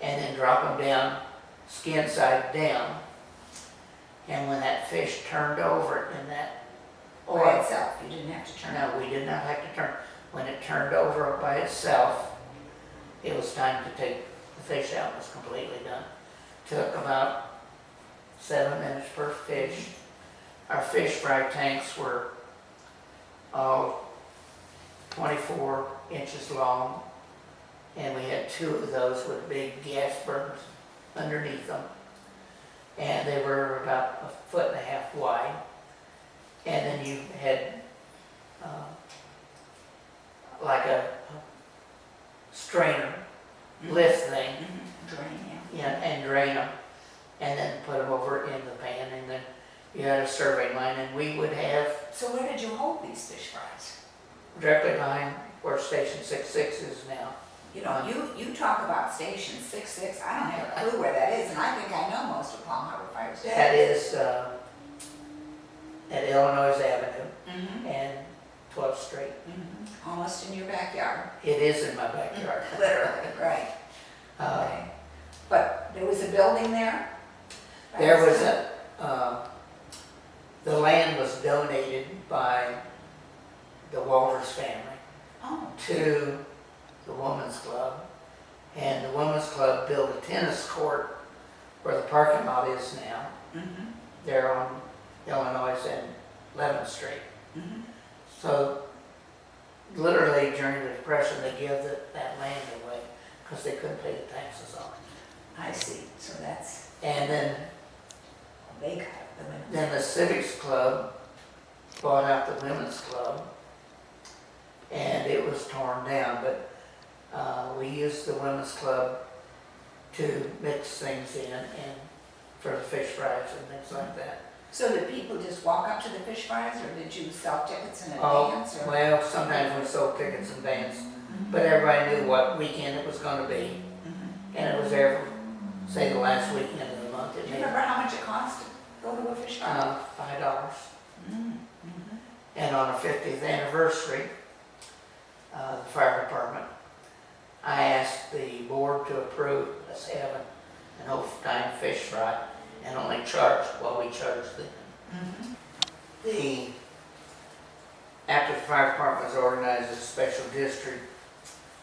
and then drop them down, skin side down. And when that fish turned over in that By oil, itself, you didn't have to turn it. no, we did not have to turn. When it turned over by itself, it was time to take the fish out. It was completely done. Took about 7 minutes per fish. Our fish fry tanks were all 24 inches long, and we had 2 of those with big gas burners underneath them. And they were about 1.5 feet wide. And then you had like a strainer lift thing, Mhm. Drain, yeah, and drain them, and then put them over in the pan, and then you had a serving line, and we would have yeah. So where did you hold these fish fries? directly behind where Station 66 is now. You know, you talk about Station 66, I don't have a clue where that is, and I think I know most of Palm Harbor Fire Station. That is at Illinois Avenue Mm-hmm. and 12th Street. Mm-hmm. Almost in your backyard, It is in my backyard. literally, right. Uh, Okay. But there was a building there? There was the land was donated by the Walters family Oh, to the Women's Club, and the Women's Club built a tennis court where the parking lot is now. mm-hmm, There on Illinois and 11th Street. mm-hmm. So literally during the Depression, they gave that land away because they couldn't pay the taxes on it. I see, so that's, And then they got it, the women. Then the Civics Club bought out the Women's Club, and it was torn down, but we used the Women's Club to mix things in and for the fish fries and things like that. So did people just walk up to the fish fries, or did you sell tickets in Oh, advance? Or? well, sometimes we sold tickets in advance, Mhm. but everybody knew what weekend it was going to be, Mhm. and it was every, say, the last weekend of the month. It Do you made remember how much it cost to go to a fish fry? $5. Mm-hmm. And on our 50th anniversary, the fire department, I asked the board to approve us having an old-time fish fry and only charge what we charged them. Mm-hmm. After the fire department was organized as a special district,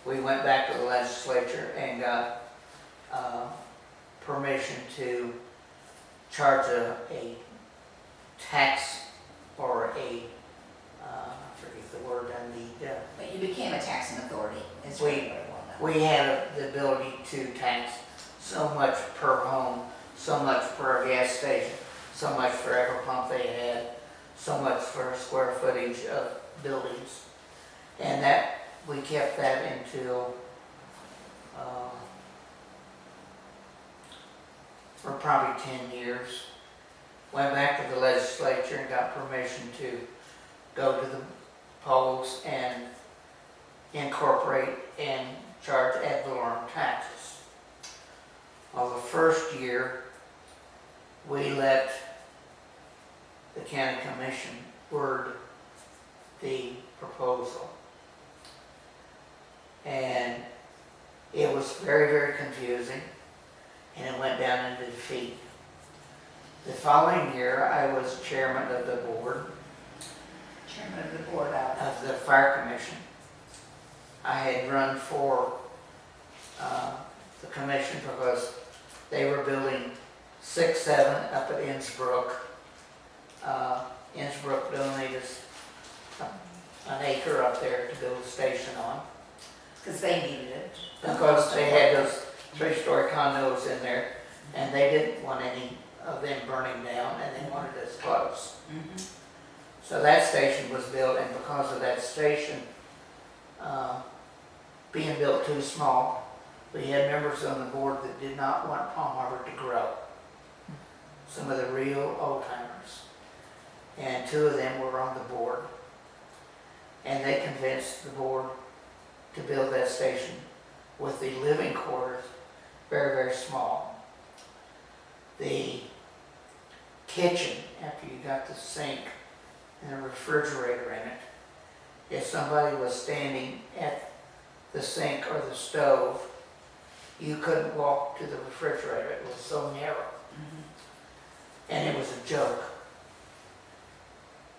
we went back to the legislature and got permission to charge a tax or I forget the word I need. But you became a taxing authority, is We- really what it was. We had the ability to tax so much per home, so much per gas station, so much for every pump they had, so much for square footage of buildings. And that, we kept that until, for probably 10 years. Went back to the legislature and got permission to go to the polls and incorporate and charge ad valorem taxes. Well, the first year, we let the county commission word the proposal. And it was very, very confusing. and it went down into defeat. The following year, I was chairman of the board Chairman of the board out. of the fire commission. I had run for the commission because they were building 6-7 up at Innsbruck. Innsbruck donated us an acre up there to build a station on. Because they needed it. Because they had those 3-story condos in there, and they didn't want any of them burning down, and they wanted us close. Mhm. So that station was built, and because of that station being built too small, we had members on the board that did not want Palm Harbor to grow. Some of the real old timers. And 2 of them were on the board. And they convinced the board to build that station with the living quarters very, very small. The kitchen, after you got the sink and a refrigerator in it, if somebody was standing at the sink or the stove, you couldn't walk to the refrigerator. It was so narrow. And it was a joke.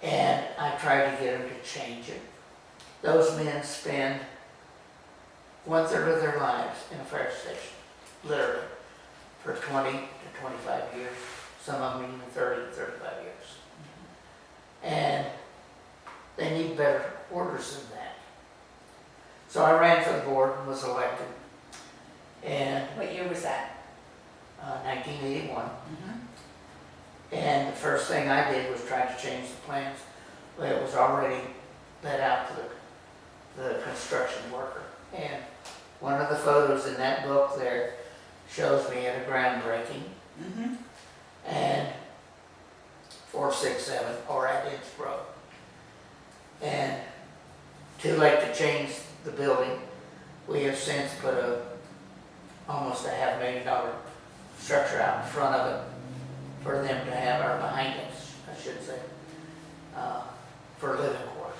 And I tried to get them to change it. Those men spend 1/3 of their lives in a fire station, literally, for 20 to 25 years, some of them even 30 to 35 years. And they need better orders than that. So I ran for the board and was elected. And What year was that? 1981. Mhm. And the first thing I did was try to change the plans, but it was already let out to the construction worker. And one of the photos in that book there shows me at a groundbreaking Mhm. and 467 or at Innsbruck. And too late to change the building. We have since put almost a $500,000 structure out in front of it for them to have, or behind it, I should say, for living quarters.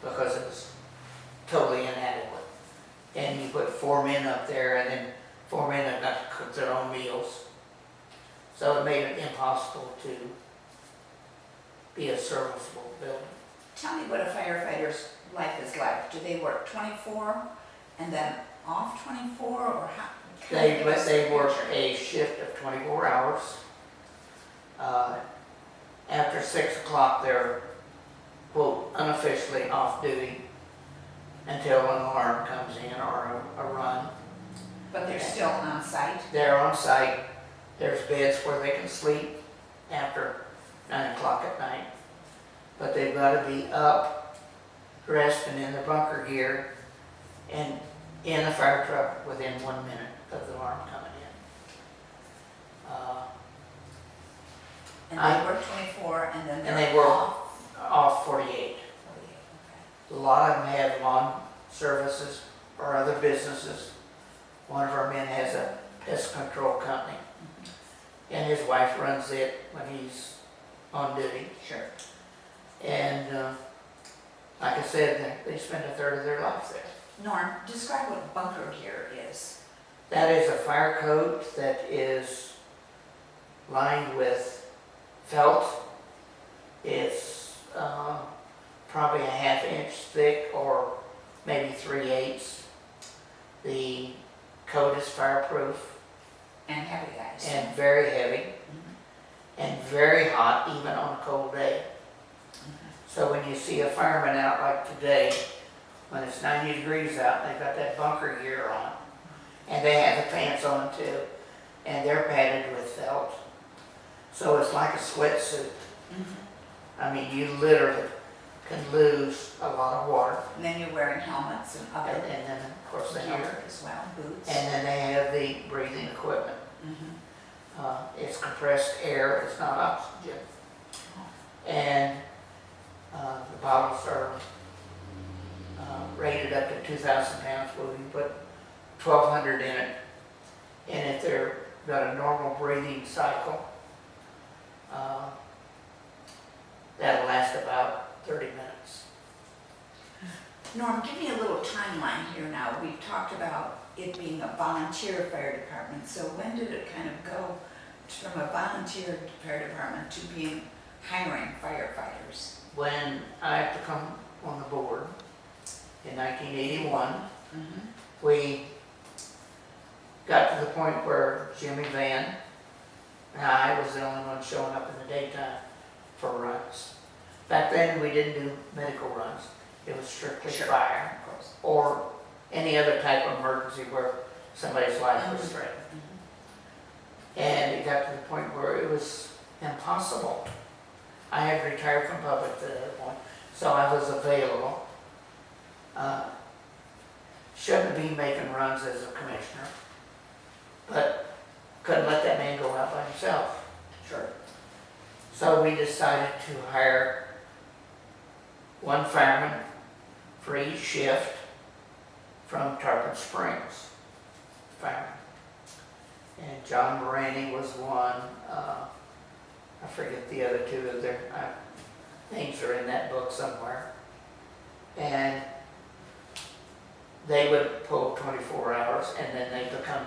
Because it was totally inadequate. And you put 4 men up there, and then 4 men that got to cook their own meals. So it made it impossible to be a serviceable building. Tell me what a firefighter's life is like. Do they work 24 and then off 24, or how? They work a shift of 24 hours. After 6 o'clock, they're, quote, unofficially off duty until an alarm comes in or a run. But they're still on site? They're on site. There's beds where they can sleep after 9 o'clock at night. But they've got to be up, dressed, and in their bunker gear, and in a fire truck within 1 minute of the alarm coming in. And they work 24 and then And they're they work off? off 48. 48, A lot of them have lawn services or other businesses. One of our men has a pest control company, and his wife runs it when he's on duty. okay. Sure. And like I said, they spend 1/3 of their life there. Norm, describe what bunker gear is. That is a fire coat that is lined with felt. It's probably a 1/2 inch thick or maybe 3/8. The coat is fireproof And heavy guys. and very heavy Mhm. and very hot even on a cold day. So when you see a fireman out like today, when it's 90 degrees out, they've got that bunker gear on. And they have the pants on too. And they're padded with felt. So it's like a sweatsuit. Mhm. I mean, you literally can lose a lot of water. And then you're wearing helmets and other And then, of course, the gear helmet. as well, boots. And then they have the breathing equipment. Mhm. It's compressed air, it's not oxygen. And the bottles are rated up to 2,000 pounds, where we can put 1,200 in it. And if they're got a normal breathing cycle, that'll last about 30 minutes. Norm, give me a little timeline here now. We've talked about it being a volunteer fire department. So when did it kind of go from a volunteer fire department to being hiring firefighters? When I had to come on the board in 1981, we got to the point where Jimmy Van and I was the only one showing up in the daytime for runs. Back then, we didn't do medical runs. It was strictly fire Of course. or any other type of emergency where somebody's life was threatened. And it got to the point where it was impossible. I had retired from public at that point, so I was available. Shouldn't be making runs as a commissioner, but couldn't let that man go out by himself. Sure. So we decided to hire one fireman for each shift from Tarpon Springs fireman. And John Moraney was one. I forget the other two of their names are in that book somewhere. And they would pull 24 hours, and then they become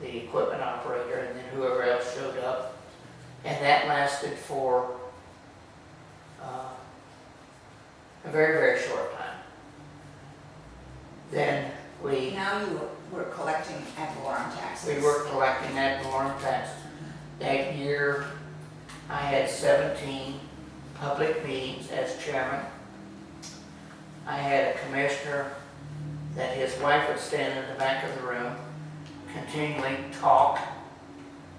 the equipment operator, and then whoever else showed up. And that lasted for a very, very short time. Then we Now you were collecting ad valorem taxes. We were collecting ad valorem taxes. That year, I had 17 public meetings as chairman. I had a commissioner that his wife would stand in the back of the room, continually talk,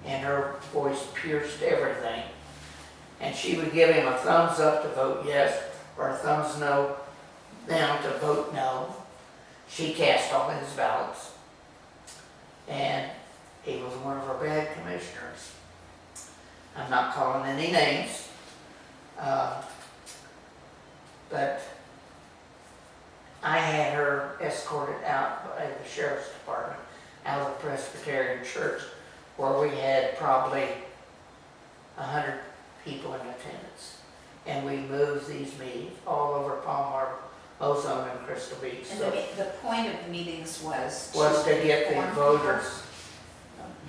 and her voice pierced everything. And she would give him a thumbs up to vote yes, or a thumbs no down to vote no. She cast all his ballots. And he was one of our bad commissioners. I'm not calling any names, but I had her escorted out by the sheriff's department out of the Presbyterian church, where we had probably 100 people in attendance. And we moved these meetings all over Palm Harbor, Ozone, and Crystal Beach. And So the point of the meetings was to get the inform voters,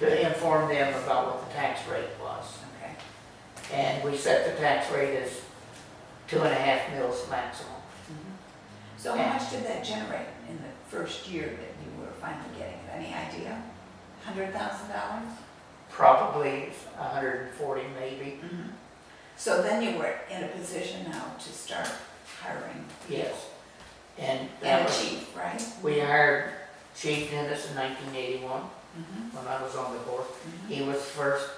to inform them about what the tax rate was. people? Okay. And we set the tax rate as 2.5 mils maximum. So how much did that generate in the first year that you were finally getting it? Any idea? $100,000? Probably 140 maybe. So then you were in a position now to start hiring people. Yes. And And that a was, chief, right? we hired Chief Dennis in 1981 when I was on the board. He was the first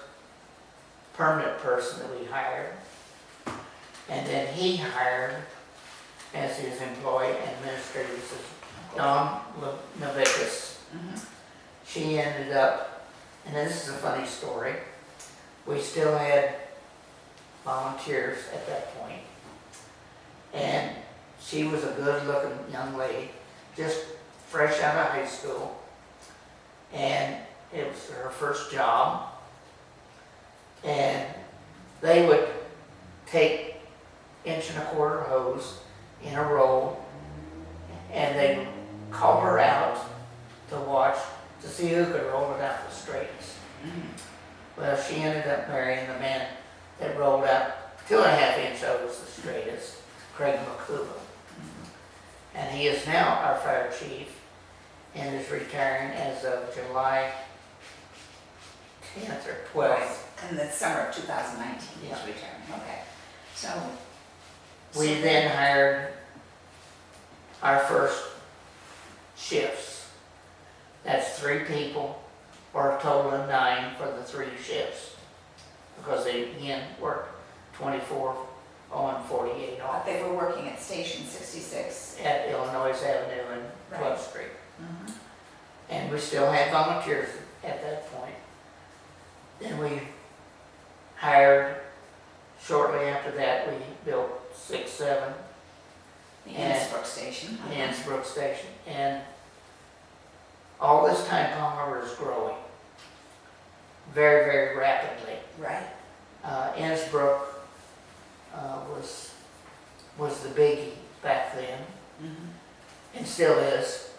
permanent person that we hired. And then he hired, as his employee and administrator, Dawn Novicus. She ended up, and this is a funny story, we still had volunteers at that point. And she was a good-looking young lady, just fresh out of high school. And it was her first job. And they would take 1.25-inch hose in a roll, and they'd call her out to watch to see who could roll it out the straightest. Well, she ended up marrying the man that rolled out 2.5-inch hose the straightest, Craig McCuba. And he is now our fire chief and is retiring as of July 10th or 12th. In the summer of 2019, he's Yeah. retiring. Okay. So. We then hired our first shifts. That's 3 people, or a total of 9 for the 3 shifts. Because they, again, worked 24 on, 48 But off they were working at Station 66. at Illinois Avenue and Right. 12th Street. And we still had volunteers at that point. Then we hired, shortly after that, we built 6, 7, The And- Innsbruck Station. the Innsbruck Station. And all this time, Palm Harbor is growing very, very rapidly. Right. Innsbruck was the biggie back then, and still is.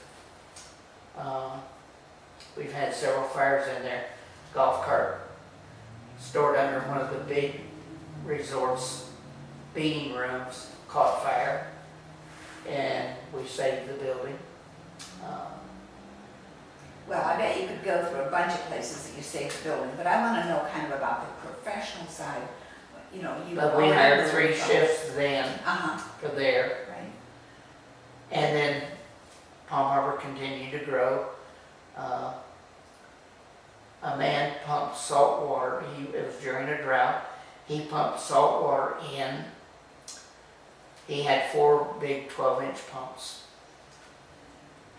We've had several fires in there. Golf cart stored under one of the big resorts meeting rooms caught fire, and we saved the building. Well, I bet you could go through a bunch of places that you saved the building, but I want to know kind of about the professional side. You know, you. But we hired 3 shifts then Uh-huh, for there, right. and then Palm Harbor continued to grow. A man pumped salt water. It was during a drought. He pumped salt water in. He had 4 big 12-inch pumps,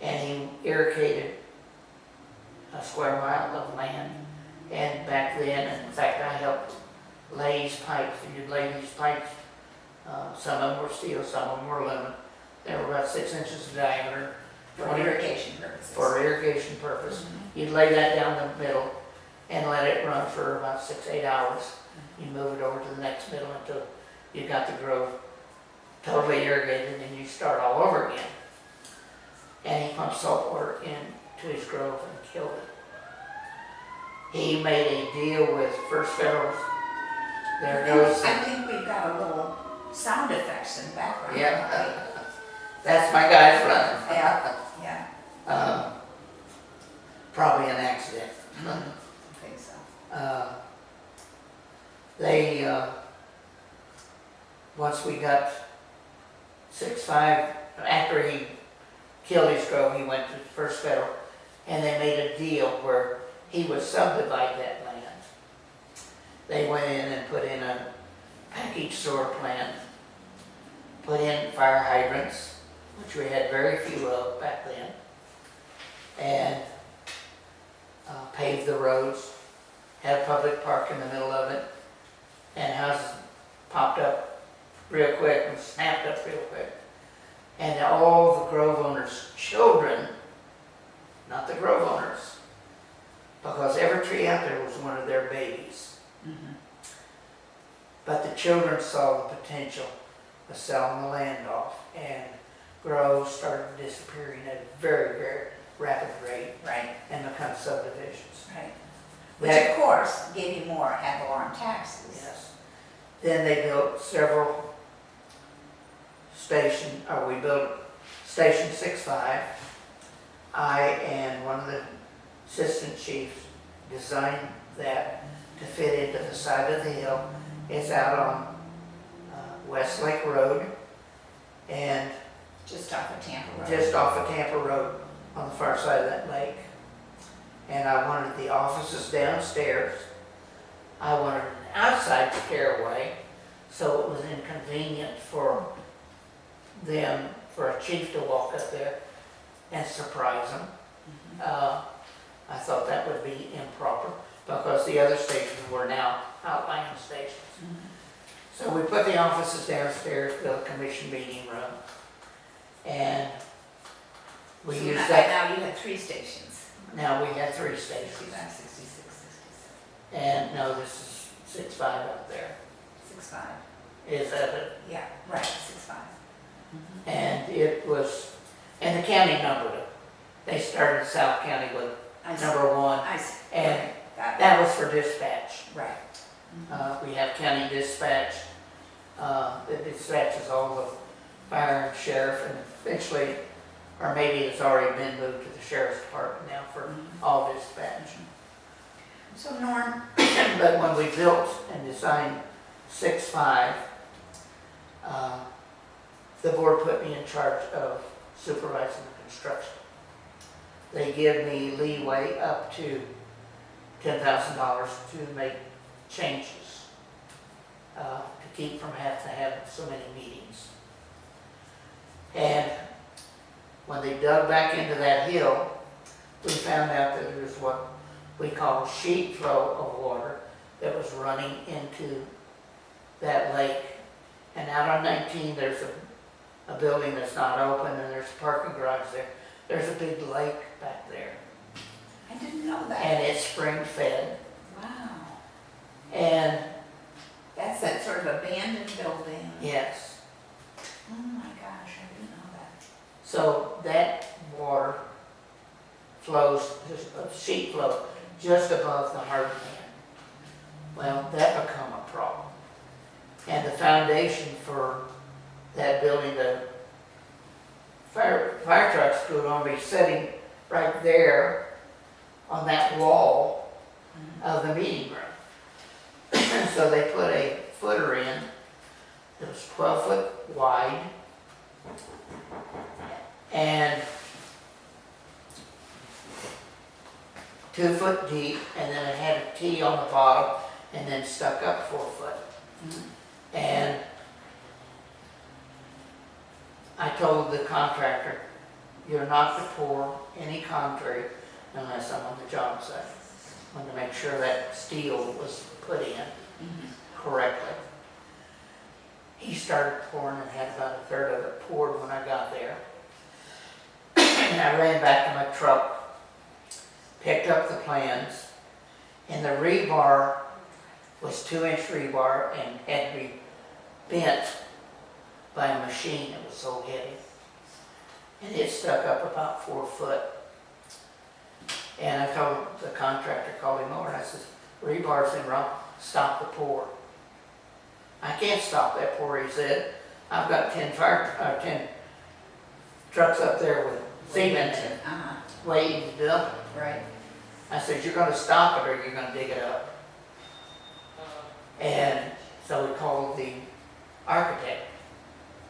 and he irrigated a square mile of land. And back then, in fact, I helped lay these pipes. You'd lay these pipes. Some of them were steel, some of them were aluminum. They were about 6 inches in diameter. For irrigation purposes. For irrigation purpose. You'd lay that down the middle and let it run for about 6-8 hours. You move it over to the next middle until you got the grove totally irrigated, and you start all over again. And he pumped salt water into his grove and killed it. He made a deal with First Federal. There goes. I think we've got a little sound effects in the background. Yeah. That's my guys running. Yeah, yeah. Probably an accident. I think so. They, once we got 6-5, after he killed his grove, he went to First Federal, and they made a deal where he would subdivide that land. They went in and put in a package sewer plant, put in fire hydrants, which we had very few of back then, and paved the roads, had a public park in the middle of it, and houses popped up real quick and snapped up real quick. And all the grove owners' children, not the grove owners, because every tree out there was one of their babies. But the children saw the potential of selling the land off, and groves started disappearing at a very, very rapid rate. Right, And become subdivisions. right. Which of course gave you more ad valorem taxes. Yes. Then they built several we built Station 6-5. I and one of the assistant chiefs designed that to fit into the side of the hill. It's out on West Lake Road and Just off of Tampa Road. just off of Tampa Road on the far side of that lake. And I wanted the offices downstairs. I wanted an outside stairway, so it was inconvenient for them, for a chief to walk up there and surprise them. I thought that would be improper because the other stations were now outlying stations. So we put the offices downstairs, built a commission meeting room, and we So used right that. now you have 3 stations. Now we have 3 stations. 65, 66, 67. And no, this is 6-5 up there. 65. Is that it? Yeah, right, 65. And it was, and the county numbered it. They started South County with I see. number 1, I see. and Okay, got it. that was for dispatch. Right. We have county dispatch, that dispatches all the fire and sheriff, and eventually, or maybe it's already been moved to the sheriff's department now for all dispatch. So Norm, But when we built and designed 6-5, the board put me in charge of supervising the construction. They give me leeway up to $10,000 to make changes, to keep from having to have so many meetings. And when they dug back into that hill, we found out that there was what we call sheet flow of water that was running into that lake. And out on 19, there's a building that's not open, and there's a parking garage there. There's a big lake back there, I didn't know that. and it's spring fed. Wow. And That's that sort of abandoned building. yes, Oh my gosh, I didn't know that. so that water flows, just a sheet flow, just above the hard pan. Well, that become a problem. And the foundation for that building, the fire trucks could only be sitting right there on that wall of the meeting room. So they put a footer in that was 12 foot wide and 2 foot deep, and then it had a T on the bottom and then stuck up 4 foot. And I told the contractor, you're not to pour any concrete unless I'm on the job site. I wanted to make sure that steel was put in correctly. He started pouring and had about a third of it poured when I got there. And I ran back to my truck, picked up the plans, and the rebar was 2-inch rebar and had to be bent by a machine that was so heavy. And it stuck up about 4 foot. And I told the contractor, called him over, and I said, rebar's in wrong, stop the pour. I can't stop that pour, he said. I've got 10 trucks up there with cement waiting to dump it. Right. I said, you're gonna stop it or you're gonna dig it up. And so we called the architect.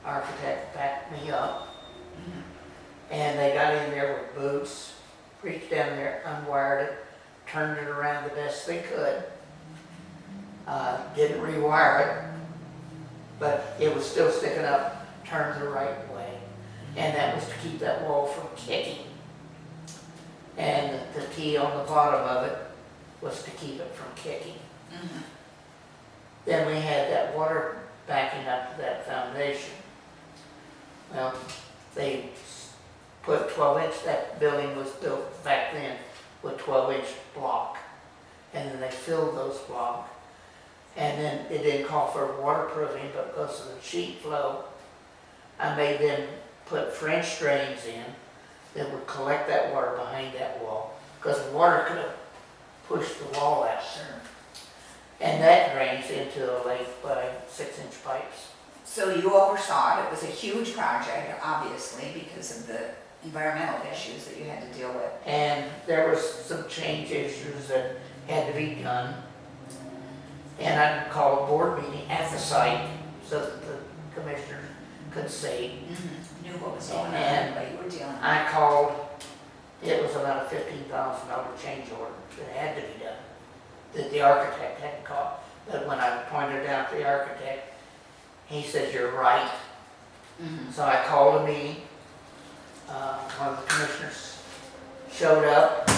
Architect backed me up. And they got in there with boots, reached down there, unwired it, turned it around the best they could. Didn't rewire it, but it was still sticking up, turned the right way. And that was to keep that wall from kicking. And the T on the bottom of it was to keep it from kicking. Then we had that water backing up to that foundation. Well, they put 12-inch, that building was built back then with 12-inch block. And then they filled those blocks. And then it didn't call for waterproofing, but because of the sheet flow, I made them put French drains in that would collect that water behind that wall, because the water could have pushed the wall out. And that drains into a lake by 6-inch pipes. So you oversaw it. It was a huge project, obviously, because of the environmental issues that you had to deal with. And there was some change issues that had to be done. And I called a board meeting at the site so that the commissioners could see. Knew what was going on, And what you were dealing with. I called, it was about a $15,000 change order that had to be done, that the architect hadn't caught. But when I pointed out to the architect, he said, you're right. So I called a meeting. One of the commissioners showed up.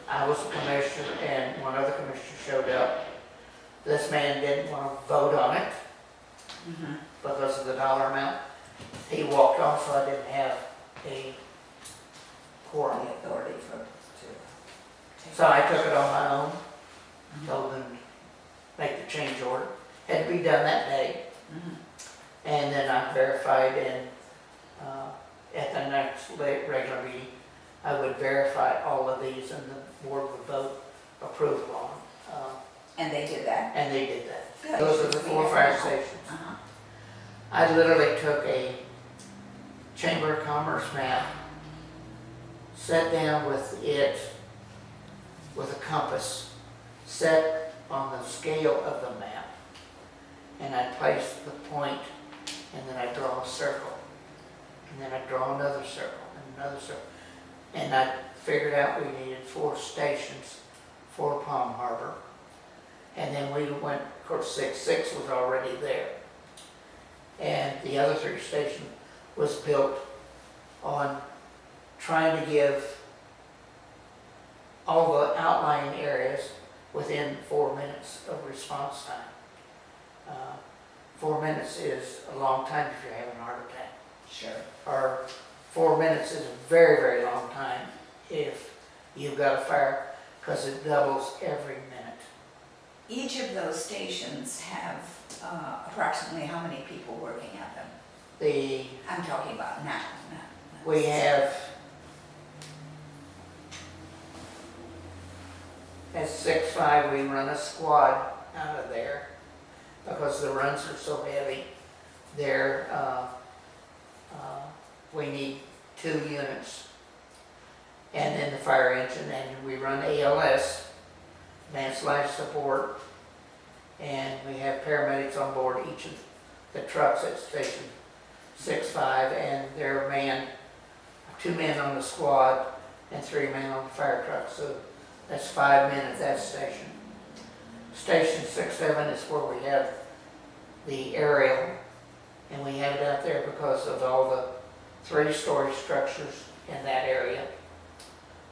I was the commissioner and one other commissioner showed up. This man didn't want to vote on it because of the dollar amount. He walked off, so I didn't have a quorum. The authority to take So I took it on my own, told them to make the change order. Had to be done that day. And then I verified, and at the next regular meeting, I would verify all of these and the board would vote approval on them. And they did that? And they did that. Good. Those are the 4 fire stations. Uh-huh. I literally took a Chamber of Commerce map, sat down with it with a compass, set on the scale of the map, and I placed the point, and then I draw a circle, and then I draw another circle, and another circle. And I figured out we needed 4 stations for Palm Harbor. And then we went, of course, 6 was already there. And the other 3 station was built on trying to give all the outlying areas within 4 minutes of response time. 4 minutes is a long time if you're having a heart attack. Sure. Or 4 minutes is a very, very long time if you've got a fire, because it doubles every minute. Each of those stations have approximately how many people working at them? I'm talking about now. We have at 6-5, we run a squad out of there because the runs are so heavy. There, we need 2 units. And then the fire engine, and we run ALS, Advanced Life Support, and we have paramedics on board each of the trucks at Station 6-5, and they're manned, 2 men on the squad and 3 men on the fire truck, so that's 5 men at that station. Station 6-7 is where we have the aerial, and we have it out there because of all the 3-story structures in that area.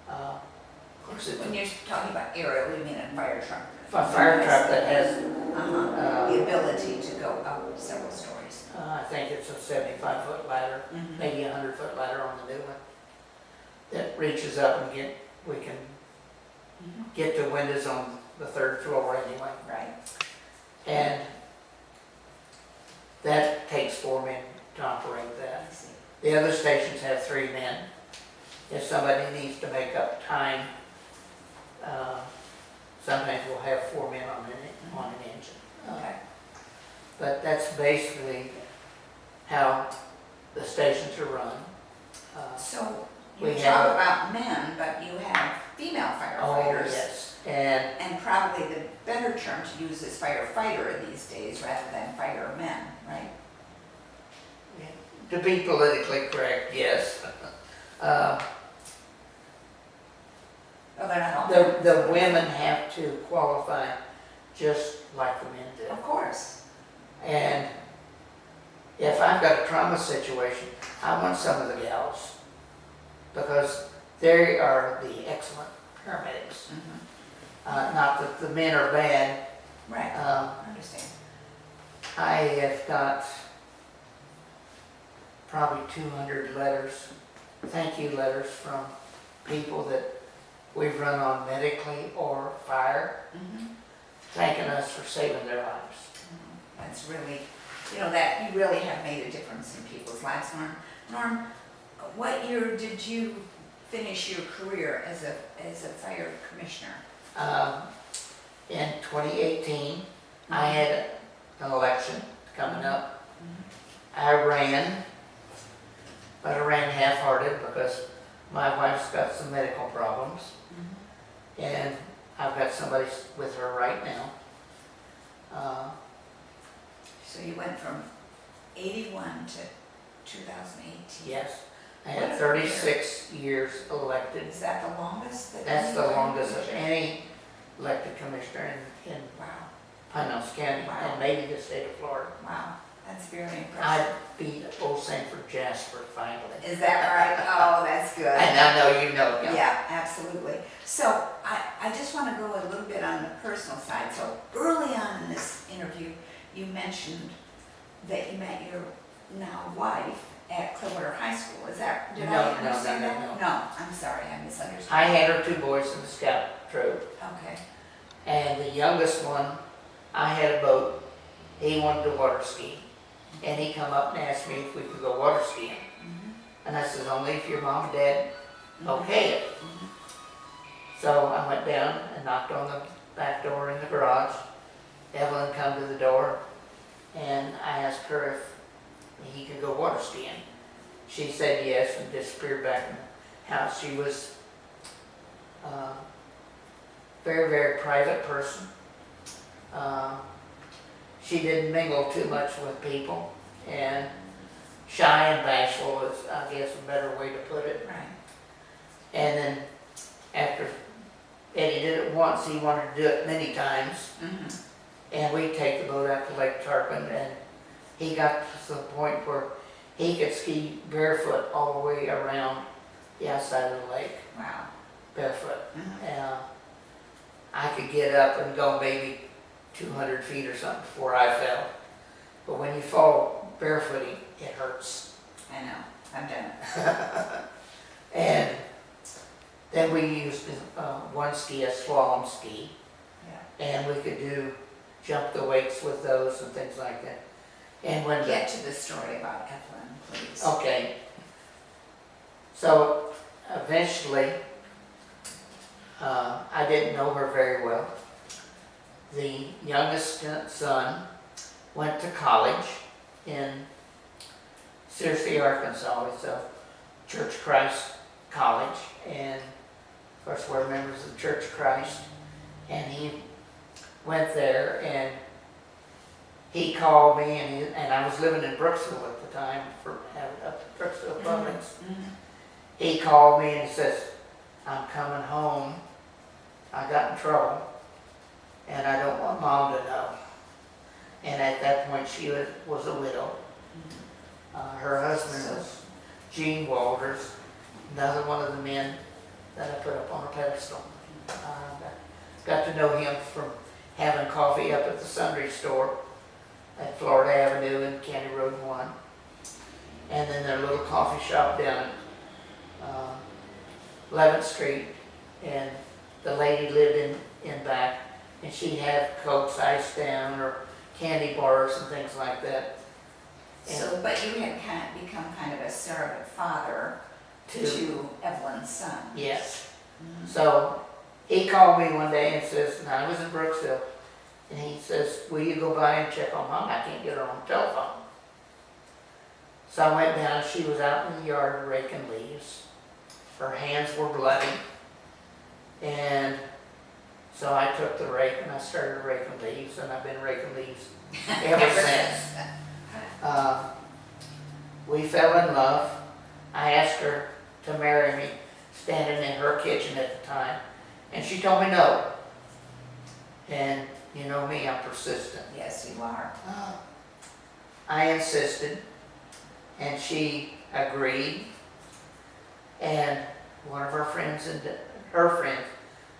Of course, it's When you're talking about aerial, you mean a fire truck? a fire truck that has, The ability to go up several stories. I think it's a 75-foot ladder, Mhm. maybe a 100-foot ladder on the new one, that reaches up and we can Mhm. get to windows on the 3rd floor anyway. Right. And that takes 4 men to operate that. I see. The other stations have 3 men. If somebody needs to make up time, sometimes we'll have 4 men on an engine. Okay. But that's basically how the stations are run. So we you have- talk about men, but you have female Oh, firefighters. yes. And And probably the better term to use is firefighter these days rather than firemen, right? to be politically correct, yes. Oh, they're not all. The women have to qualify just like the men do. Of course. And if I've got a trauma situation, I want some of the gals because they are the excellent paramedics. Mhm. Not that the men are bad. Right, I understand. I have got probably 200 letters, thank you letters from people that we've run on medically or fire, Mhm. thanking us for saving their lives. That's really, that you really have made a difference in people's lives, Norm. Norm, what year did you finish your career as a fire commissioner? In 2018, I had an election coming up. I ran, but I ran half-hearted because my wife's got some medical problems. And I've got somebody with her right now. So you went from 81 to 2018. Yes, I What had a 36 years elected. Is that the longest? That's the anybody- longest of any elected commissioner in Wow, Pinellas County Wow. and maybe the state of Florida. wow, that's very impressive. I beat Old Sanford Jasper finally. Is that right? Oh, that's good. And I know you know him. Yeah, absolutely. So I just want to go a little bit on the personal side. So early on in this interview, you mentioned that you met your now wife at Clearwater High School. Is that, did No, I no, understand no, that? no. No, I'm sorry, I misunderstood. I had her 2 boys in the scout troop. Okay, And the youngest one, I had a boat. He wanted to water ski. And he come up and asked me if we could go water skiing. And I said, only if your mom and dad okay it. So I went down and knocked on the back door in the garage. Evelyn come to the door and I asked her if he could go water skiing. She said yes and disappeared back in the house. She was very, very private person. She didn't mingle too much with people, and shy and bashful is, I guess, a better way to put it. right. And then after Eddie did it once, he wanted to do it many times, and we'd take the boat out to Lake Tarpon, and he got to the point where he could ski barefoot all the way around the outside of the lake, Wow. barefoot. I could get up and go maybe 200 feet or something before I fell. But when you fall barefooting, it hurts. I know, I've done it. And then we used one ski, a slalom ski, Yeah. and we could jump the weights with those and things like that. And when Get to the story about Evelyn, please. okay, so eventually I didn't know her very well. The youngest son went to college in Searcy, Arkansas. It's a Church of Christ college, and of course we're members of the Church of Christ. And he went there, and he called me, and I was living in Brooksville at the time, up at Brooksville Publix. He called me and he says, "I'm coming home. I got in trouble, and I don't want Mom to know." And at that point, she was a widow. Her husband was Gene Walters, another one of the men that I put up on a pedestal. Got to know him from having coffee up at the Sundry store at Florida Avenue and County Road 1. And then their little coffee shop down at 11th Street. And the lady lived in back, and she'd have Cokes iced down or candy bars and things like that. So, but you had become kind of a surrogate father to Evelyn's son. Yes. So he called me one day and says, and I was in Brooksville, and he says, "Will you go by and check on Mom? I can't get her on the telephone." So I went down. She was out in the yard raking leaves. Her hands were bloody. And so I took the rake and I started raking leaves, and I've been raking leaves ever since. We fell in love. I asked her to marry me, standing in her kitchen at the time, and she told me no. And you know me, I'm persistent. Yes, you are. I insisted, and she agreed. And one of her friends and her friends,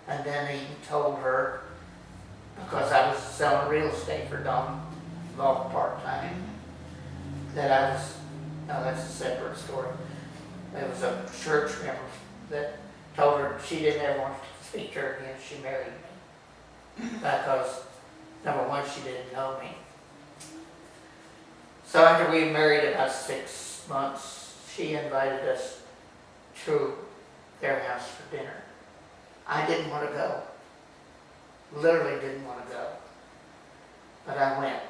and then he told her, because I was selling real estate for Don Volk part-time, that I was, no, that's a separate story. There was a church member that told her she didn't ever want to speak to her again. She married me because, number one, she didn't know me. So after we married about 6 months, she invited us to their house for dinner. I didn't want to go. Literally didn't want to go. But I went.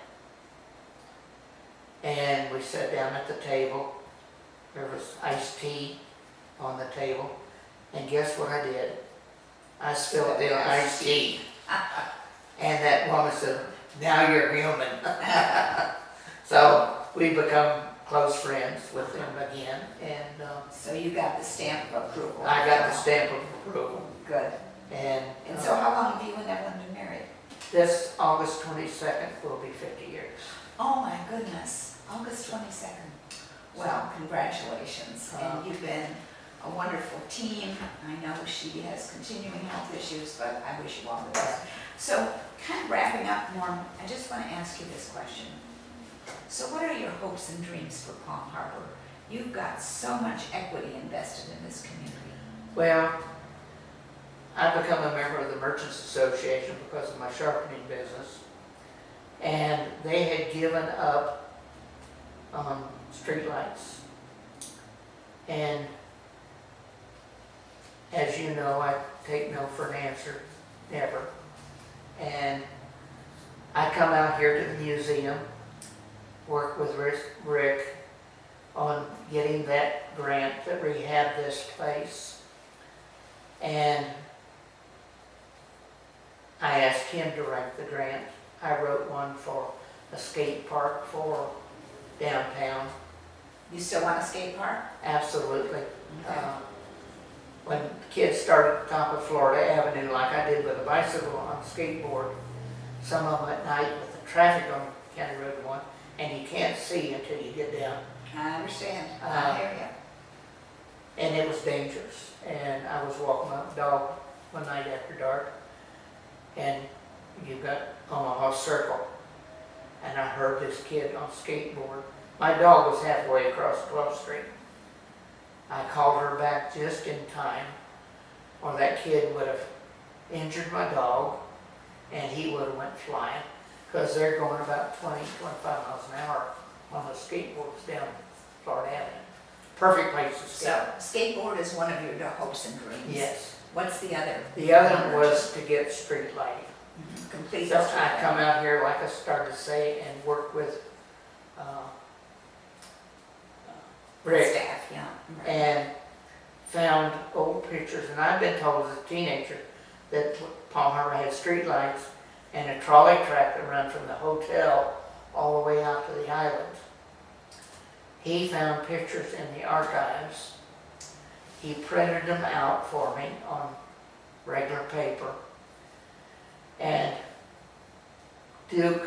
And we sat down at the table. There was iced tea on the table. And guess what I did? I spilled the iced tea. And that woman said, "Now you're human." So we become close friends with them again. And So you got the stamp of approval. I got the stamp of approval. Good. And So how long have you and Evelyn been married? this August 22nd will be 50 years. Oh my goodness, August 22nd. Well, congratulations. And you've been a wonderful team. I know she has continuing health issues, but I wish you all the best. So kind of wrapping up, Norm, I just want to ask you this question. So what are your hopes and dreams for Palm Harbor? You've got so much equity invested in this community. Well, I've become a member of the Merchants Association because of my sharpening business. And they had given up streetlights. And as you know, I take no for an answer, never. And I come out here to the museum, work with Rick on getting that grant to rehab this place. And I asked him to write the grant. I wrote one for a skate park for downtown. You still want a skate park? Absolutely. Okay. When kids started at the top of Florida Avenue, like I did with a bicycle on a skateboard, some of them at night with the traffic on County Road 1, and you can't see until you get down. I understand. I hear you. And it was dangerous. And I was walking my dog one night after dark, and you've got Omaha Circle, and I heard this kid on skateboard. My dog was halfway across 12th Street. I called her back just in time, or that kid would have injured my dog, and he would have went flying, because they're going about 20, 25 miles an hour on the skateboards down Florida Avenue. Perfect place to skate. So skateboard is one of your hopes and dreams. Yes. What's the other? The other one was to get street lighting. Complete. So I come out here, like I started to say, and work with Rick, Staff, yeah. Right. and found old pictures, and I've been told as a teenager that Palm Harbor had street lights and a trolley track that ran from the hotel all the way out to the island. He found pictures in the archives. He printed them out for me on regular paper. And Duke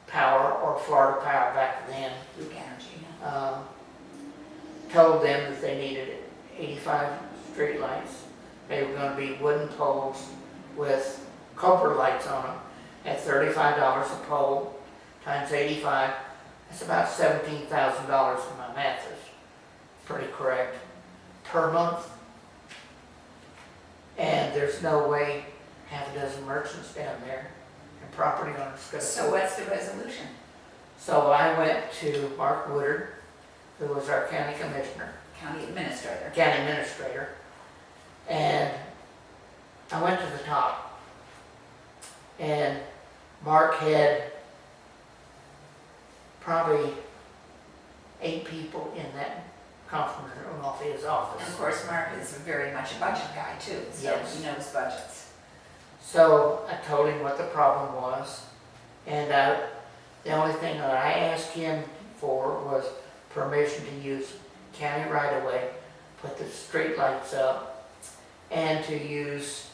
Power, or Florida Power back then, Duke Energy, yeah. told them that they needed 85 street lights. They were going to be wooden poles with copper lights on them at $35 a pole times 85. That's about $17,000 if my math is pretty correct per month. And there's no way half a dozen merchants down there and property owners could So afford it. what's the resolution? So I went to Mark Woodard, who was our county commissioner, County administrator. county administrator, and I went to the top. And Mark had probably 8 people in that conference room off his And office. of course, Mark is very much a budget guy too, so Yes. he knows budgets. So I told him what the problem was, and the only thing that I asked him for was permission to use county right-of-way, put the street lights up, and to use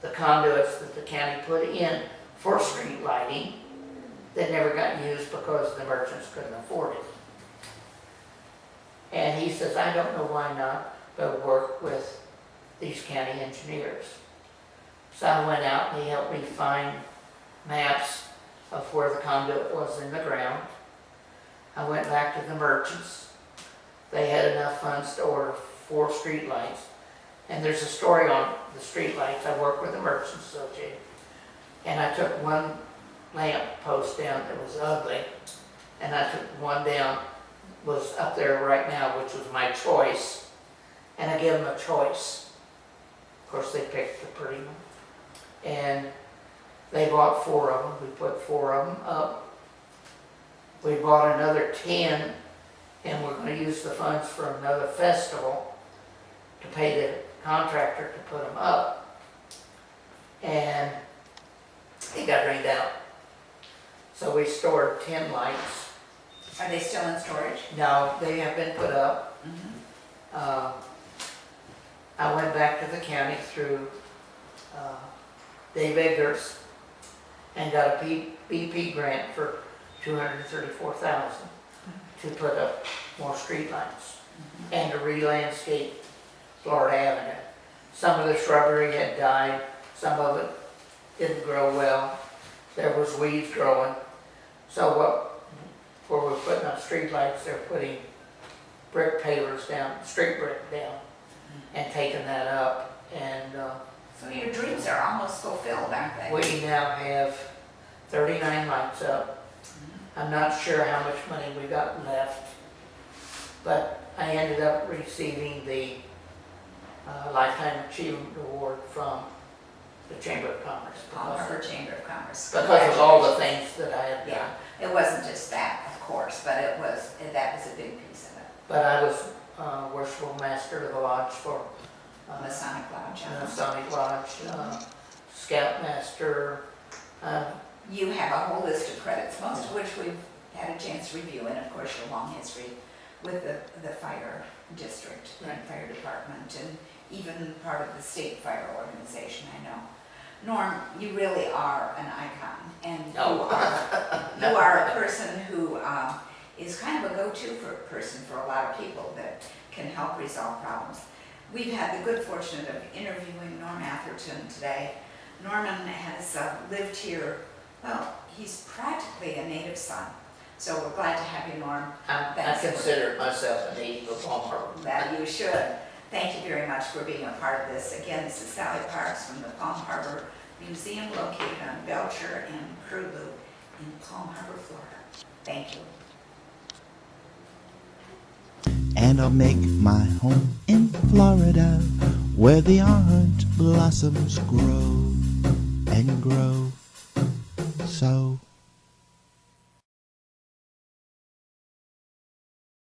the conduits that the county put in for street lighting that never got used because the merchants couldn't afford it. And he says, I don't know why not, but work with these county engineers. So I went out and he helped me find maps of where the conduit was in the ground. I went back to the merchants. They had enough funds to order 4 street lights. And there's a story on the street lights. I worked with the Merchants Association. And I took one lamp post down that was ugly. And I took one down, was up there right now, which was my choice. And I gave them a choice. Of course, they picked the pretty one. And they bought 4 of them. We put 4 of them up. We bought another 10, and we're going to use the funds for another festival to pay the contractor to put them up. And it got rained out. So we stored 10 lights. Are they still in storage? Now, they have been put up. Mm-hmm. I went back to the county through Dave Eggers and got a BP grant for $234,000 to put up more street lights and to re-landscape Florida Avenue. Some of the shrubbery had died, some of it didn't grow well. There was weeds growing. So where we're putting up street lights, they're putting brick pavers down, street brick down, and taking that up. And So your dreams are almost fulfilled, aren't they? we now have 39 lights up. I'm not sure how much money we got left, but I ended up receiving the Lifetime Achievement Award from the Chamber of Commerce Palm Harbor Chamber of Commerce. because of all the things that I had done. Yeah, it wasn't just that, of course, but that was a big piece of it. But I was worshipful master of the lodge for Masonic Lodge. Masonic Lodge, Scoutmaster. You have a whole list of credits, most of which we've had a chance to review, and of course your long history with the fire district and fire department, and even part of the state fire organization, I know. Norm, you really are an icon, and you are a person who is kind of a go-to person for a lot of people that can help resolve problems. We've had the good fortune of interviewing Norm Atherton today. Norman has lived here, well, he's practically a native son. So we're glad to have you, Norm. I consider myself a native of Palm Harbor. That you should. Thank you very much for being a part of this. Again, this is Sally Parks from the Palm Harbor Museum located on Belcher and Curlew in Palm Harbor, Florida. Thank you. And I'll make my home in Florida where the orange blossoms grow and grow. So